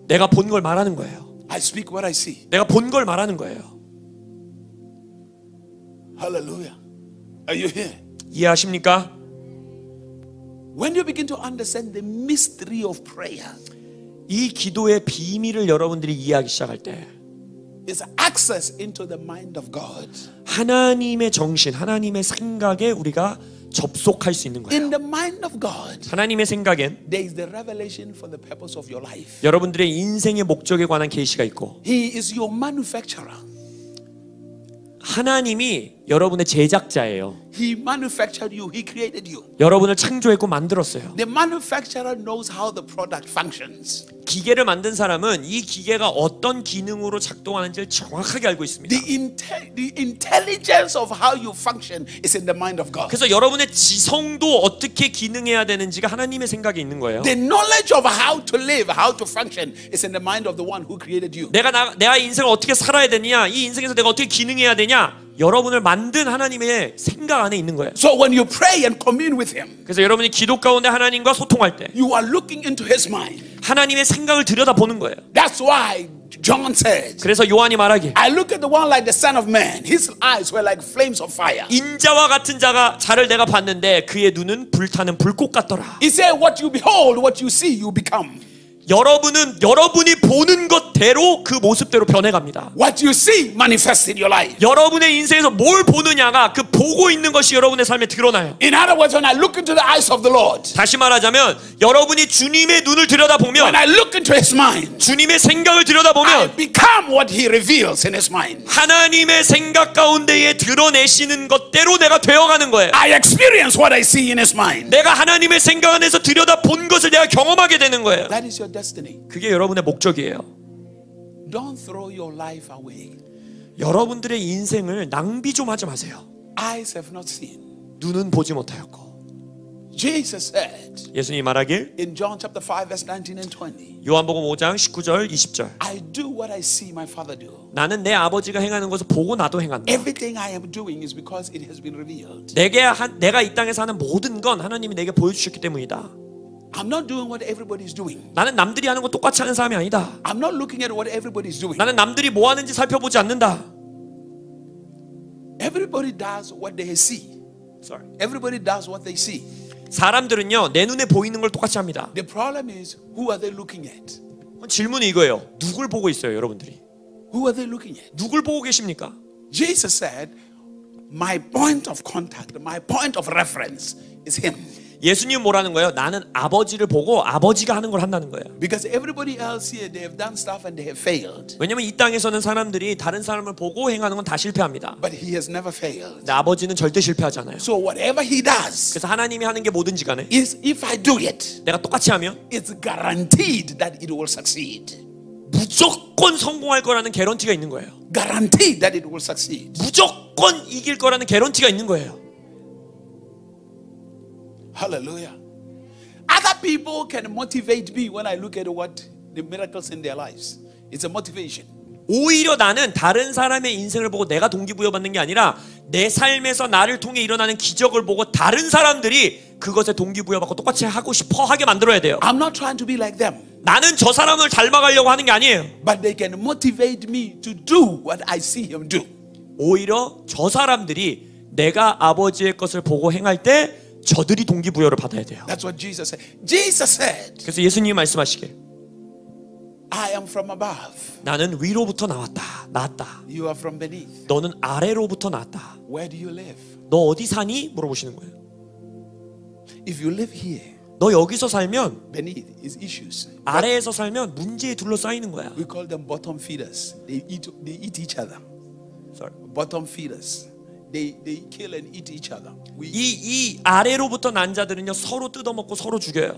내가 본 걸 말하는 거예요. I speak what I see. 내가 본 걸 말하는 거예요. Hallelujah. Are you here? 이해하십니까? When you begin to understand the mystery of prayer, 이 기도의 비밀을 여러분들이 이해하기 시작할 때 it's access into the mind of God. 하나님의 정신, 하나님의 생각에 우리가 접속할 수 있는 In 거예요. the mind of God, 하나님의 생각엔 there is the revelation for the purpose of your life. 여러분들의 인생의 목적에 관한 계시가 있고, He is your manufacturer. 하나님이 여러분의 제작자예요. He manufactured you. He created you. 여러분을 창조했고 만들었어요. The manufacturer knows how the product functions. 기계를 만든 사람은 이 기계가 어떤 기능으로 작동하는지를 정확하게 알고 있습니다. The intelligence of how you function is in the mind of God. 그래서 여러분의 지성도 어떻게 기능해야 되는지가 하나님의 생각에 있는 거예요. The knowledge of how to live, how to function is in the mind of the one who created you. 내가 인생을 어떻게 살아야 되느냐, 이 인생에서 내가 어떻게 기능해야 되냐, 여러분을 만든 하나님의 생각 안에 있는 거예요. So when you pray and commune with Him, 그래서 여러분이 기도 가운데 하나님과 소통할 때 you are looking into His mind. 하나님의 생각을 들여다보는 거예요. That's why John said, 그래서 요한이 말하기, I look at the one like the Son of Man. His eyes were like flames of fire. 인자와 같은 자를 내가 봤는데 그의 눈은 불타는 불꽃 같더라. He said, what you behold, what you see, you become. 여러분이 보는 것대로 그 모습대로 변해갑니다. What you see manifests in your life. 여러분의 인생에서 뭘 보느냐가 그 보고 있는 것이 여러분의 삶에 드러나요. In other words, when I look into the eyes of the Lord, 다시 말하자면 여러분이 주님의 눈을 when 들여다보면, I look into His mind, 주님의 생각을 I 들여다보면 become what He reveals in His mind. 하나님의 생각 가운데에 드러내시는 것대로 내가 되어가는 거예요. I experience what I see in His mind. 내가 하나님의 생각 안에서 들여다본 것을 내가 경험하게 되는 거예요. That is your destiny. 그게 여러분의 목적이에요. Don't throw your life away. 여러분들의 인생을 낭비 좀 하지 마세요. Eyes have not seen. 눈은 보지 못하였고. Jesus said 예수님이 말하길, in John chapter 5 verse 19 and 20, 요한복음 5장 19절 20절, I do what I see my Father do. 나는 내 아버지가 행하는 것을 보고 나도 행한다. Everything I am doing is because it has been revealed. 내가 이 땅에서 하는 모든 건 하나님이 내게 보여주셨기 때문이다. I'm not doing what everybody is doing. 나는 남들이 하는 거 똑같이 하는 사람이 아니다. I'm not looking at what everybody is doing. 나는 남들이 뭐 하는지 살펴보지 않는다. Everybody does what they see. Sorry. Everybody does what they see. 사람들은요, 내 눈에 보이는 걸 똑같이 합니다. The problem is, who are they looking at? 질문이 이거예요. 누굴 보고 있어요, 여러분들이? Who are they looking at? 누굴 보고 계십니까? Jesus said, my point of contact, my point of reference is Him. 예수님 뭐라는 거예요? 나는 아버지를 보고 아버지가 하는 걸 한다는 거예요. Because everybody else here, they have done stuff and they have failed. 왜냐면 이 땅에서는 사람들이 다른 사람을 보고 행하는 건 다 실패합니다. But he has never failed. 근데 아버지는 절대 실패하잖아요. So whatever he does, 그래서 하나님이 하는 게 뭐든지 간에 is if I do it, 내가 똑같이 하면 it's guaranteed that it will succeed. 무조건 성공할 거라는 개런티가 있는 거예요. Guaranteed that it will succeed. 무조건 이길 거라는 개런티가 있는 거예요. Hallelujah. Other people can motivate me when I look at what the miracles in their lives. It's a motivation. 오히려 나는 다른 사람의 인생을 보고 내가 동기부여받는 게 아니라 내 삶에서 나를 통해 일어나는 기적을 보고 다른 사람들이 그것에 동기부여받고 똑같이 하고 싶어 하게 만들어야 돼요. I'm not trying to be like them. 나는 저 사람을 닮아가려고 하는 게 아니에요. But they can motivate me to do what I see him do. 오히려 저 사람들이 내가 아버지의 것을 보고 행할 때 저들이 동기부여를 받아야 돼요. That's what Jesus said. Jesus said, 그래서 예수님이 말씀하시길 I am from above. 나는 위로부터 나왔다. You are from beneath. 너는 아래로부터 나왔다. Where do you live? 너 어디 사니? 물어보시는 거예요. If you live here, 너 여기서 살면 beneath is issues. 아래에서 살면 문제에 둘러싸이는 거야. We call them bottom feeders. They eat each other. Sorry. Bottom feeders. They kill and eat each other. 이 아래로부터 난 자들은요 서로 뜯어먹고 서로 죽여요.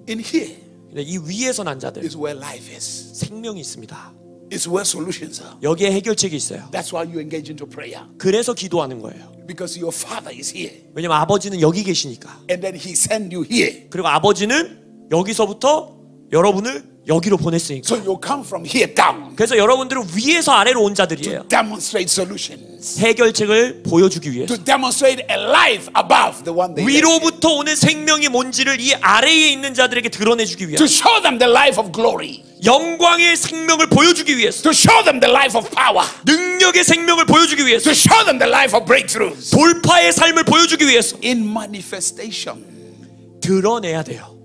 In here 근데 이 위에서 난 자들 is where life is. 생명이 있습니다. It's where solutions are. 여기에 해결책이 있어요. That's why you engage into prayer. 그래서 기도하는 거예요. Because your father is here. 왜냐면 아버지는 여기 계시니까. And then he sent you here. 그리고 아버지는 여기서부터 여러분을 여기로 보냈으니까. So you come from here down. 그래서 여러분들은 위에서 아래로 온 자들이에요. Demonstrate solutions. 해결책을 보여주기 위해서. To demonstrate a life above the one they live. 위로부터 오는 생명이 뭔지를 이 아래에 있는 자들에게 드러내주기 위해서. To show them the life of glory. 영광의 생명을 보여주기 위해서. To show them the life of power. 능력의 생명을 보여주기 위해서. To show them the life of breakthroughs. 돌파의 삶을 보여주기 위해서. In manifestation. 드러내야 돼요.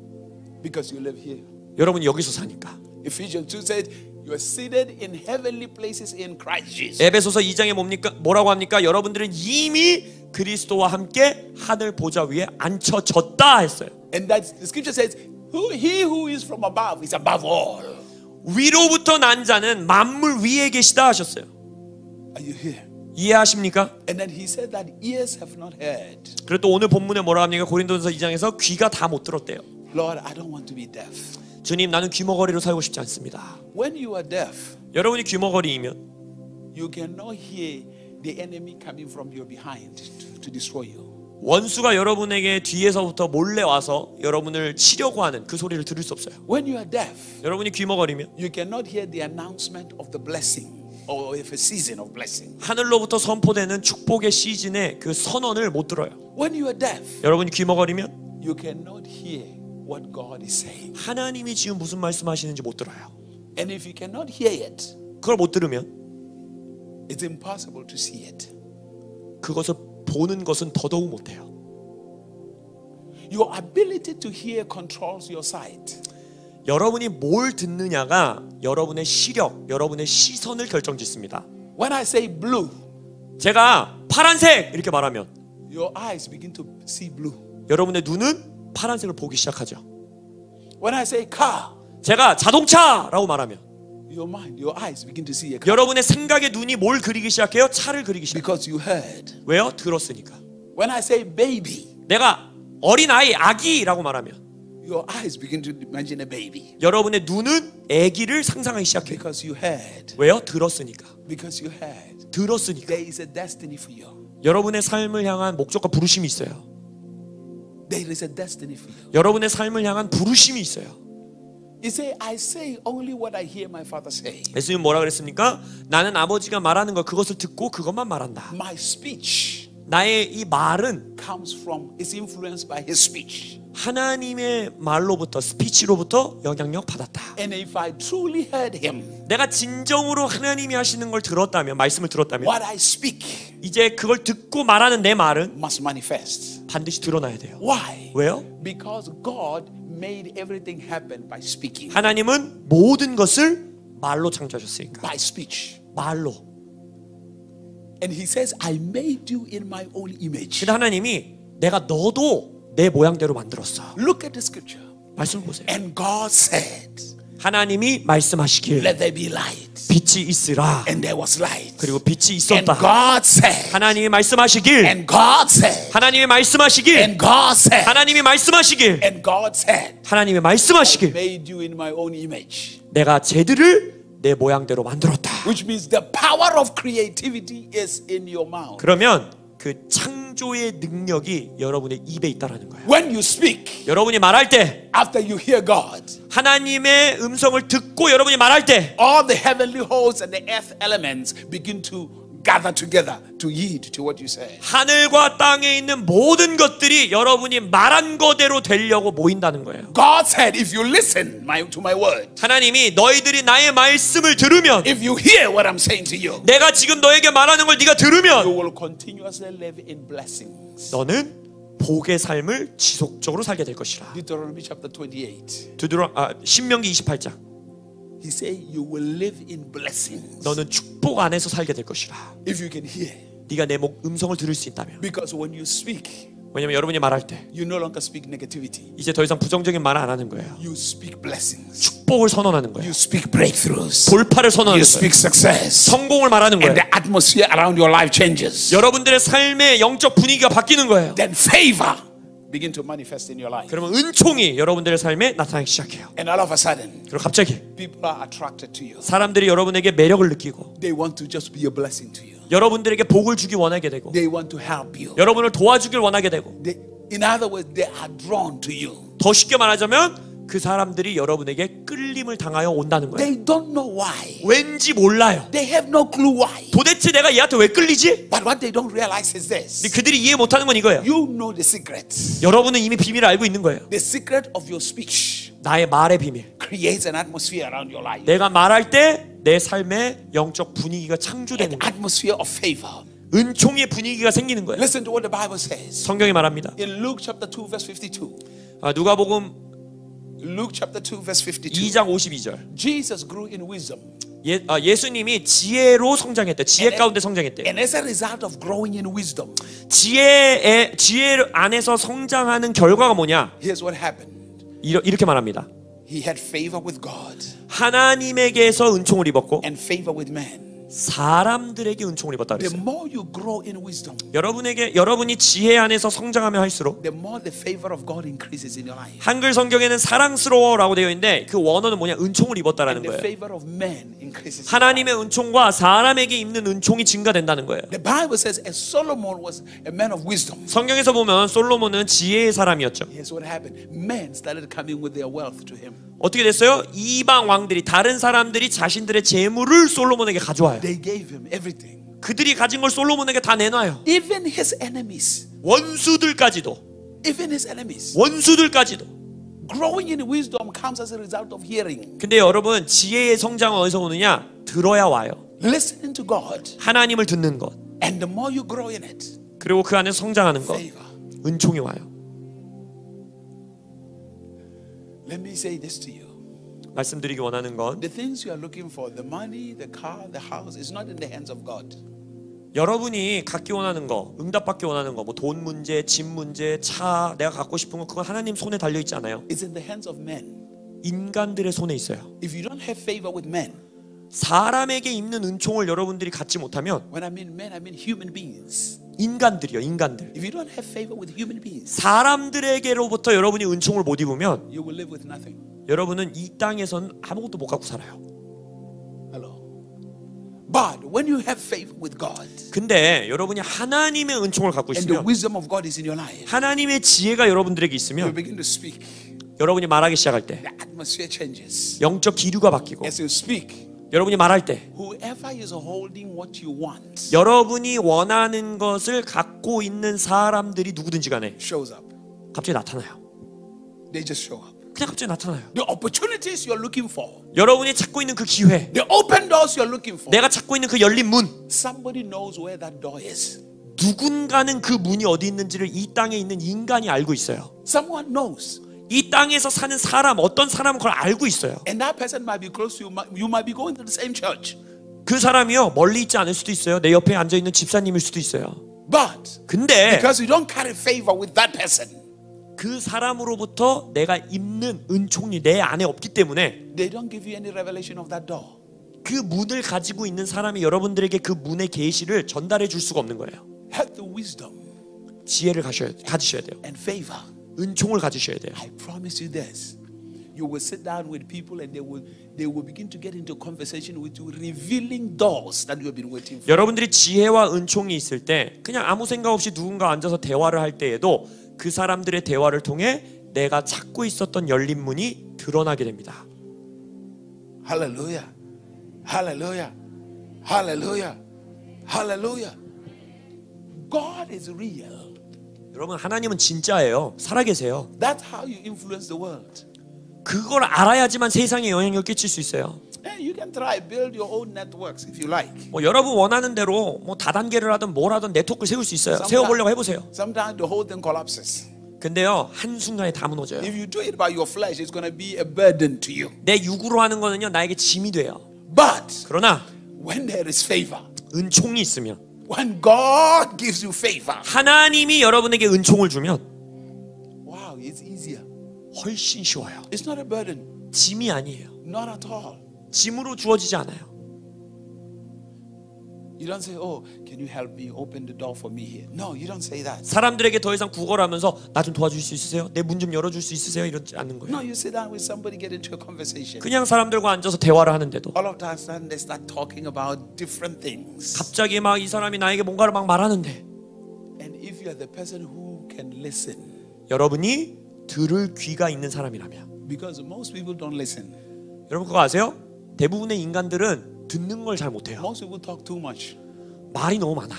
Because you live here. 여러분이 여기서 사니까. Ephesians 2 says you are seated in heavenly places in Christ Jesus. 에베소서 2장에 뭐라고 합니까? 여러분들은 이미 그리스도와 함께 하늘 보좌 위에 앉혀졌다 했어요. And that the scripture says he who is from above is above all. 위로부터 난 자는 만물 위에 계시다 하셨어요. Are you here? 이해하십니까? And then he said that ears have not heard. 그리고 또 오늘 본문에 뭐라 합니까? 고린도전서 2장에서 귀가 다 못 들었대요. Lord, I don't want to be deaf. 주님, 나는 귀머거리로 살고 싶지 않습니다. When you are deaf, 여러분이 귀머거리이면 you cannot hear the enemy coming from your behind to destroy you. 원수가 여러분에게 뒤에서부터 몰래 와서 여러분을 치려고 하는 그 소리를 들을 수 없어요. When you are deaf, 여러분이 귀머거리면 you cannot hear the announcement of the blessing or if a season of blessing. 하늘로부터 선포되는 축복의 시즌의 그 선언을 못 들어요. When you are deaf, 여러분이 귀머거리면 you cannot hear what God is saying. 하나님이 지금 무슨 말씀하시는지 못 들어요. And if you cannot hear it, 그걸 못 들으면 it's impossible to see it. 그것을 보는 것은 더더욱 못해요. Your ability to hear controls your sight. 여러분이 뭘 듣느냐가 여러분의 시력, 여러분의 시선을 결정짓습니다. When I say blue, 제가 파란색 이렇게 말하면 your eyes begin to see blue. 여러분의 눈은 파란색을 보기 시작하죠. When I say car, 제가 자동차라고 말하면 your mind, your eyes begin to see a car. 여러분의 생각의 눈이 뭘 그리기 시작해요? 차를 그리기 시작해요. Because you heard. 왜요? 들었으니까. When I say baby, 내가 어린아이, 아기라고 말하면 your eyes begin to imagine a baby. 여러분의 눈은 아기를 상상하기 시작해요. Because you heard. 왜요? 들었으니까. Because you heard. 들었으니까. There is a destiny for you. 여러분의 삶을 향한 목적과 부르심이 있어요. There is a destiny for you. 여러분의 삶을 향한 부르심이 있어요. You say, I say only what I hear my father say. 예수님 뭐라 그랬습니까? 나는 아버지가 말하는 것 그것을 듣고 그것만 말한다. My speech 나의 이 말은 comes from, is influenced by his speech. 하나님의 말로부터 스피치로부터 영향력 받았다. And if I truly heard him, 내가 진정으로 하나님이 하시는 걸 들었다면, 말씀을 들었다면 what I speak 이제 그걸 듣고 말하는 내 말은 must manifest. 반드시 드러나야 돼요. Why? 왜요? Because God made everything happen by speaking. 하나님은 모든 것을 말로 창조하셨으니까. By speech. 말로. And he says, I made you in my own image. 근데 하나님이 내가 너도 내 모양대로 만들었어. Look at the scripture. 말씀을 보세요. And God said, 하나님이 말씀하시길 let there be light. 빛이 있으라. And there was light. 그리고 빛이 And 있었다. God said, 하나님이 말씀하시길 and God said, 하나님이 말씀하시길 and God said, 하나님이 말씀하시길 and God said, 하나님이 I 말씀하시길 made you in my own image. 내가 쟤들을 내 모양대로 만들었다. Which means the power of creativity is in your mouth. 그러면 그 창조의 능력이 여러분의 입에 있다라는 거예요. When you speak, 여러분이 말할 때 after you hear God, 하나님의 음성을 듣고 여러분이 말할 때 all the heavenly hosts and the earth elements begin to gather together to yield to what you say. 하늘과 땅에 있는 모든 것들이 여러분이 말한 거대로 되려고 모인다는 거예요. God said, if you listen to my word, 하나님이 너희들이 나의 말씀을 들으면 if you hear what I'm saying to you, 내가 지금 너에게 말하는 걸 네가 you 들으면 will continuously live in blessings. 너는 복의 삶을 지속적으로 살게 될 것이라. Deuteronomy chapter 28. 신명기 28장 He said, you will live in blessings 너는 축복 안에서 살게 될 것이라. if you can hear. 네가 내 음성을 들을 수 있다면. Because when you speak, 왜냐면 여러분이 말할 때 you no longer speak negativity. 이제 더 이상 부정적인 말을 안 하는 거예요. You speak blessings. 축복을 선언하는 거예요. You speak breakthroughs. 돌파를 선언하는 You 거예요. speak success. 성공을 말하는 And 거예요. the atmosphere around your life changes. 여러분들의 삶의 영적 분위기가 바뀌는 거예요. Then favor begin to manifest in your life. 그러면 은총이 여러분들의 삶에 나타나기 시작해요. And all of a sudden, 그리고 갑자기 people are attracted to you. 사람들이 여러분에게 매력을 느끼고 They want to just be a blessing to you. 여러분들에게 복을 주기 원하게 되고 They want to help you. 여러분을 도와주길 원하게 되고 In other words, they are drawn to you. 더 쉽게 말하자면 그 사람들이 여러분에게 끌림을 당하여 온다는 거예요. They don't know why. 왠지 몰라요. They have no clue why. 도대체 내가 얘한테 왜 끌리지? But what they don't realize is this. 근데 그들이 이해 못하는 건 이거예요. You know the secret. 여러분은 이미 비밀을 알고 있는 거예요. The secret of your speech 나의 말의 비밀. creates an atmosphere around your life. 내가 말할 때 내 삶의 영적 분위기가 창조되는 An 거예요. atmosphere of favor. 은총의 분위기가 생기는 거예요. Listen to what the Bible says. 성경이 말합니다. In Luke chapter 2 verse 52. 누가복음 Luke chapter 2 verse 52. 2장 52절. Jesus grew in wisdom. 예수님이 지혜로 성장했대. 지혜 가운데 성장했대. And as a result of growing in wisdom, 지혜 안에서 성장하는 결과가 뭐냐? here's what happened. 이렇게 말합니다. He had favor with God 하나님에게서 은총을 입었고 and favor with man. 사람들에게 은총을 입었다 The 그랬어요. more you grow in wisdom, 여러분이 지혜 안에서 성장하면 할수록 the more the favor of God increases in your life. 한글 성경에는 사랑스러워라고 되어 있는데 그 원어는 뭐냐? 은총을 입었다라는 And the 거예요. favor of man increases. 하나님의 은총과 사람에게 입는 은총이 증가된다는 거예요. The Bible says as Solomon was a man of wisdom, 성경에서 보면 솔로몬은 지혜의 사람이었죠. here's what happened. Men started coming with their wealth to him. 어떻게 됐어요? 이방 왕들이 다른 사람들이 자신들의 재물을 솔로몬에게 가져와요. They gave him everything. 그들이 가진 걸 솔로몬에게 다 내놔요. Even his enemies. 원수들까지도. Even his enemies. 원수들까지도. Growing in wisdom comes as a result of hearing. 근데 여러분 지혜의 성장은 어디서 오느냐? 들어야 와요. Listening to God. 하나님을 듣는 것. And the more you grow in it, 그리고 그 안에서 성장하는 것. favor. 은총이 와요. Let me say this to you. 말씀드리기 원하는 건 The things you are looking for, the money, the car, the house, is not in the hands of God. 여러분이 갖기 원하는 거, 응답받기 원하는 거, 뭐 돈 문제, 집 문제, 차, 내가 갖고 싶은 거 그건 하나님 손에 달려 있지 않아요. It's in the hands of men. 인간들의 손에 있어요. If you don't have favor with men, 사람에게 입는 은총을 여러분들이 갖지 못하면 when I mean men, I mean human beings. 인간들이요, 인간들. If you don't have favor with human beings, 사람들에게로부터 여러분이 은총을 못 입으면 you will live with nothing. 여러분은 이 땅에선 아무것도 못 갖고 살아요. Hello. But when you have favor with God, 근데 여러분이 하나님의 은총을 갖고 and the 있으면 wisdom of God is in your life, 하나님의 지혜가 여러분들에게 you 있으면 begin to speak. 여러분이 말하기 시작할 때 The atmosphere changes. 영적 기류가 바뀌고 As you speak, 여러분이 말할 때 whoever is holding what you want 여러분이 원하는 것을 갖고 있는 사람들이 누구든지 간에 shows up. 갑자기 나타나요. They just show up. 그냥 갑자기 나타나요. The opportunities you're looking for, 여러분이 찾고 있는 그 기회, the open doors you're looking for, 내가 찾고 있는 그 열린 문, somebody knows where that door is. 누군가는 그 문이 어디 있는지를 이 땅에 있는 인간이 알고 있어요. Someone knows. 이 땅에서 사는 사람, 어떤 사람은 그걸 알고 있어요. And that person might be close to you. You might be going to the same church. 그 사람이요, 멀리 있지 않을 수도 있어요. 내 옆에 앉아있는 집사님일 수도 있어요. But 근데 because you don't carry favor with that person, 그 사람으로부터 내가 입는 은총이 내 안에 없기 때문에 they don't give you any revelation of that door. 그 문을 가지고 있는 사람이 여러분들에게 그 문의 계시를 전달해 줄 수가 없는 거예요. Have the wisdom 지혜를 가지셔야 돼요. and favor. 은총을 가지셔야 돼요. I promise you this. You will sit down with people and they will begin to get into conversation with you, revealing doors that you have been waiting for. 여러분들이 지혜와 은총이 있을 때 그냥 아무 생각 없이 누군가 앉아서 대화를 할 때에도 그 사람들의 대화를 통해 내가 찾고 있었던 열린 문이 드러나게 됩니다. Hallelujah. Hallelujah. Hallelujah. Hallelujah. God is real. 여러분 하나님은 진짜예요. 살아계세요. That's how you influence the world. 그걸 알아야지만 세상에 영향력을 끼칠 수 있어요. You can try build your own networks if you like. 뭐 여러분 원하는 대로 뭐 다단계를 하든 뭘 하든 네트워크를 세울 수 있어요. 세워보려고 해보세요. Sometimes the whole thing collapses. 근데요 한순간에 다 무너져요. If you do it by your flesh, it's going to be a burden to you. 내 육으로 하는 거는요 나에게 짐이 돼요. But 그러나 when there is favor, 은총이 있으면 when God gives you favor, 하나님이 여러분에게 은총을 주면 wow, it's easier. 훨씬 쉬워요. It's not a burden. 짐이 아니에요. Not at all. 짐으로 주어지지 않아요. You don't say, "Oh, can you help me open the door for me here?" No, you don't say that. 사람들에게 더 이상 구걸하면서 나 좀 도와줄 수 있으세요? 내 문 좀 열어줄 수 있으세요? 이러지 않는 No, 거예요. you sit down with somebody, get into a conversation. 그냥 사람들과 앉아서 대화를 하는데도 All of a sudden, they start talking about different things. 갑자기 막 이 사람이 나에게 뭔가를 막 말하는데 And if you are the person who can listen, 여러분이 들을 귀가 있는 사람이라면 because most people don't listen. 여러분 그거 아세요? 대부분의 인간들은 듣는 걸 잘 못해요. Most people talk too much. 말이 너무 많아.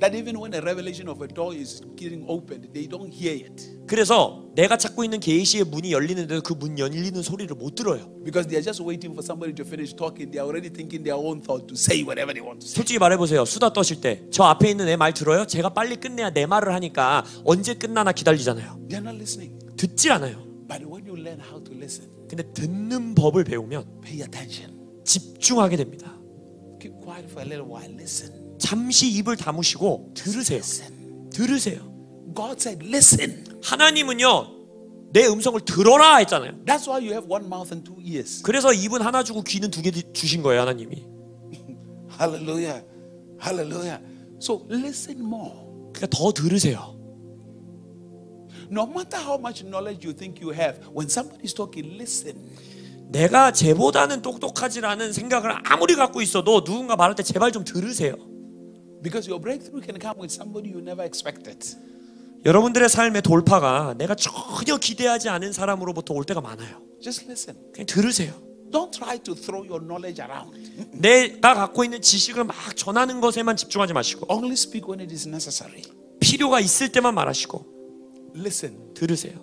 That even when a revelation of a door is getting opened, they don't hear it. 그래서 내가 찾고 있는 계시의 문이 열리는데도 그 문 열리는 소리를 못 들어요. Because they are just waiting for somebody to finish talking. They are already thinking their own thought to say whatever they want to say. 솔직히 말해보세요. 수다 떠실 때 저 앞에 있는 애 말 들어요? 제가 빨리 끝내야 내 말을 하니까 언제 끝나나 기다리잖아요. They are not listening. 듣질 않아요. But when you learn how to listen, 근데 듣는 법을 배우면 pay attention. 집중하게 됩니다. Keep quiet for a little while. Listen. 잠시 입을 다무시고 들으세요. Listen. 들으세요. God said, listen. 하나님은요 내 음성을 들어라 했잖아요. That's why you have one mouth and two ears. 그래서 입은 하나 주고 귀는 두 개 주신 거예요 하나님이. Hallelujah. Hallelujah. So listen more. 그러니까 더 들으세요. No matter how much knowledge you think you have, when somebody is talking, listen. 내가 쟤보다는 똑똑하지 않은 생각을 아무리 갖고 있어도 누군가 말할 때 제발 좀 들으세요. Because your breakthrough can come with somebody you never expected. 여러분들의 삶의 돌파가 내가 전혀 기대하지 않은 사람으로부터 올 때가 많아요. Just listen. 그냥 들으세요. Don't try to throw your knowledge around. 내가 갖고 있는 지식을 막 전하는 것에만 집중하지 마시고 Only speak when it is necessary. 필요가 있을 때만 말하시고 Listen. 들으세요.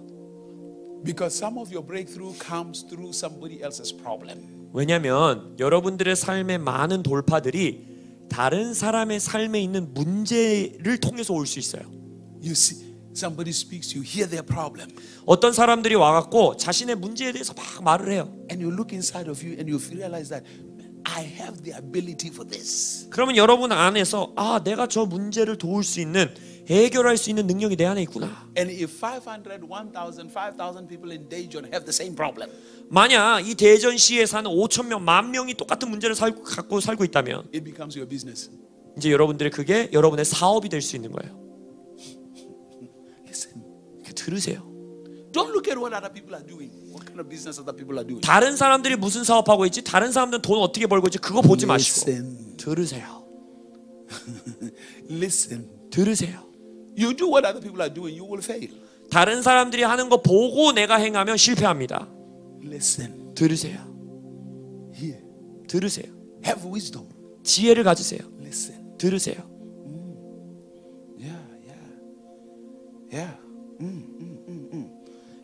Because some of your breakthrough comes through somebody else's problem. 왜냐하면 여러분들의 삶의 많은 돌파들이 다른 사람의 삶에 있는 문제를 통해서 올 수 있어요. You see, somebody speaks, you hear their problem. 어떤 사람들이 와갖고 자신의 문제에 대해서 막 말을 해요. And you look inside of you and you realize that I have the ability for this. 그러면 여러분 안에서 아 내가 저 문제를 도울 수 있는 해결할 수 있는 능력이 내 안에 있구나. And if 500, 1,000, 5,000 people in Daejeon have the same problem, 만약 이 대전시에 사는 5,000명, 10,000명이 똑같은 문제를 갖고 살고 있다면 it becomes your business. 이제 여러분들의 그게 여러분의 사업이 될 수 있는 거예요. Listen. 들으세요. Don't look at what other people are doing. What kind of business other people are doing. 다른 사람들이 무슨 사업하고 있지, 다른 사람들은 돈 어떻게 벌고 있지, 그거 보지 마시고 Listen. 들으세요. Listen. 들으세요. You do what other people are doing, you will fail. 다른 사람들이 하는 거 보고 내가 행하면 실패합니다. Listen. 들으세요. Hear. 들으세요. Have wisdom. 지혜를 가지세요. Listen. 들으세요. Yeah, yeah. Yeah.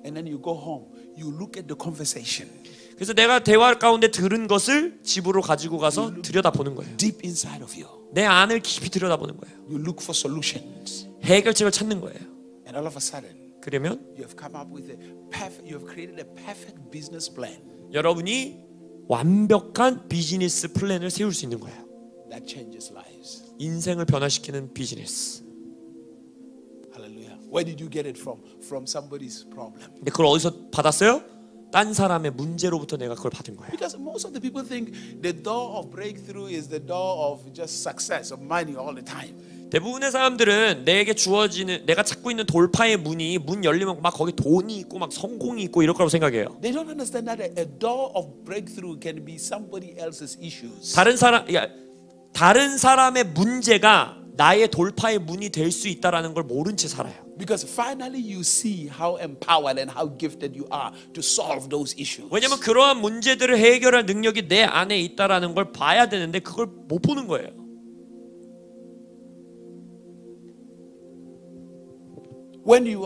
And then you go home. You look at the conversation. 그래서 내가 대화 가운데 들은 것을 집으로 가지고 가서 들여다보는 거예요. Deep inside of you. 내 안을 깊이 들여다보는 거예요. You look for solutions. 해결책을 찾는 거예요. And all of a sudden, 그러면 you have come up with you have created a perfect business plan 여러분이 완벽한 비즈니스 플랜을 세울 수 있는 거예요. that changes lives. 인생을 변화시키는 비즈니스. Hallelujah. Where did you get it from? From somebody's problem. 근데 그걸 어디서 받았어요? 딴 사람의 문제로부터 내가 그걸 받은 거예요. Because most of the people think the door of breakthrough is the door of just success, of money all the time. 대부분의 사람들은 내게 주어지는 내가 찾고 있는 돌파의 문이 문 열리면 막 거기 돈이 있고 막 성공이 있고 이럴 거라고 생각해요. They don't understand that a door of breakthrough can be somebody else's issues. 다른 사람의 문제가 나의 돌파의 문이 될 수 있다라는 걸 모른 채 살아요. Because finally you see how empowered and how gifted you are to solve those issues. 왜냐면 그러한 문제들을 해결할 능력이 내 안에 있다라는 걸 봐야 되는데 그걸 못 보는 거예요. When you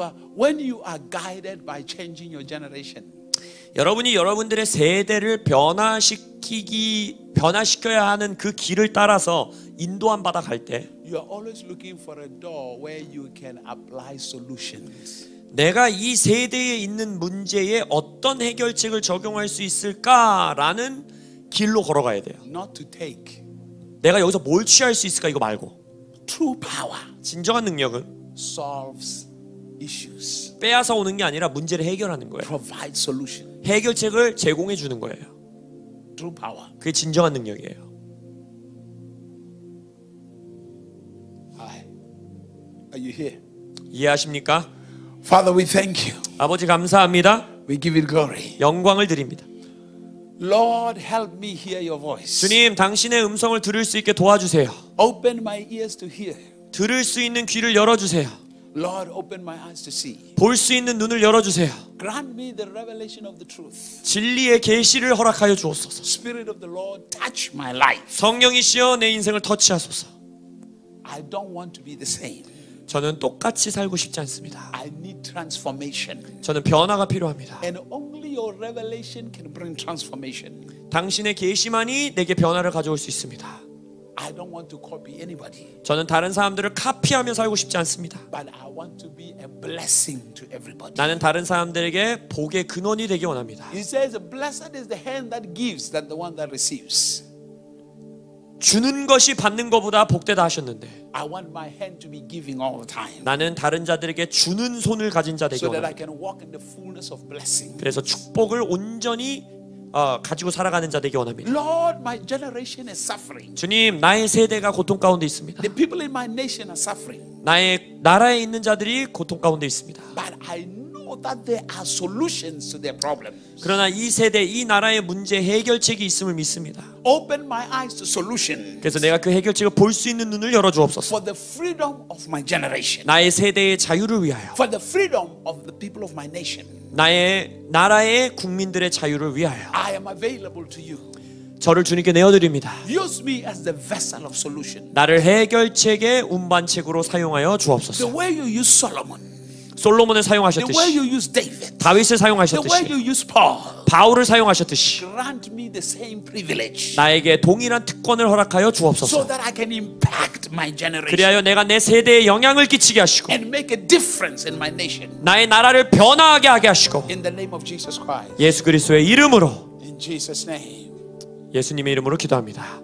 are guided by changing your generation. 여러분이 여러분들의 세대를 변화시켜야 하는 그 길을 따라서 인도함 받아 갈 때 You are always looking for a door where you can apply solutions. 내가 이 세대에 있는 문제에 어떤 해결책을 적용할 수 있을까라는 길로 걸어가야 돼요. Not to take. 내가 여기서 뭘 취할 수 있을까 이거 말고 True power 진정한 능력은 solves issues. 빼앗아 오는 게 아니라 문제를 해결하는 거예요. Provide solution. 해결책을 제공해 주는 거예요. True power. 그게 진정한 능력이에요. Hi. Are you here? 이해하십니까? Father, we thank you. 아버지 감사합니다. We give you glory. 영광을 드립니다. Lord, help me hear your voice. 주님, 당신의 음성을 들을 수 있게 도와주세요. Open my ears to hear. 들을 수 있는 귀를 열어주세요. Lord, open my eyes to see. 볼 수 있는 눈을 열어주세요. Grant me the revelation of the truth. 진리의 계시를 허락하여 주옵소서. Spirit of the Lord, touch my life. 성령이시여 내 인생을 터치하소서. I don't want to be the same. 저는 똑같이 살고 싶지 않습니다. I need transformation. 저는 변화가 필요합니다. And only your revelation can bring transformation. 당신의 계시만이 내게 변화를 가져올 수 있습니다. I don't want to copy anybody. 저는 다른 사람들을 카피하며 살고 싶지 않습니다. But I want to be a blessing to everybody. 나는 다른 사람들에게 복의 근원이 되기 원합니다. He says, blessed is the hand that gives than the one that receives. 주는 것이 받는 것보다 복되다 하셨는데 I want my hand to be giving all the time. 나는 다른 자들에게 주는 손을 가진 자 되기 So that I 원합니다. can walk in the fullness of blessing. 그래서 축복을 온전히 가지고 살아가는 자 되기 원합니다. Lord, my generation is suffering. 주님, 나의 세대가 고통 가운데 있습니다. The people in my nation are suffering. 나의 나라에 있는 자들이 고통 가운데 있습니다. But I know that there are solutions to their problems. 그러나 이 세대, 이 나라의 문제 해결책이 있음을 믿습니다. Open my eyes to solution. 그래서 내가 그 해결책을 볼 수 있는 눈을 열어 주옵소서. For the freedom of my generation. 나의 세대의 자유를 위하여, For the freedom of the people of my nation. 나의 나라의 국민들의 자유를 위하여 I am available to you. 저를 주님께 내어드립니다. Use me as the vessel of solution. 나를 해결책의 운반책으로 사용하여 The 주옵소서. way you use Solomon. 솔로몬을 The way 사용하셨듯이, you use David. 다윗을 The way 사용하셨듯이, you use Paul. 바울을 사용하셨듯이 Grant me the same privilege. 나에게 동일한 특권을 허락하여 So 주옵소서. that I can impact my generation. 그리하여 내가 내 세대에 영향을 끼치게 하시고 And make a difference in my nation. 나의 나라를 변화하게 하게 하시고 In the name of Jesus Christ. 예수 그리스도의 이름으로, In Jesus' name. 예수님의 이름으로 기도합니다.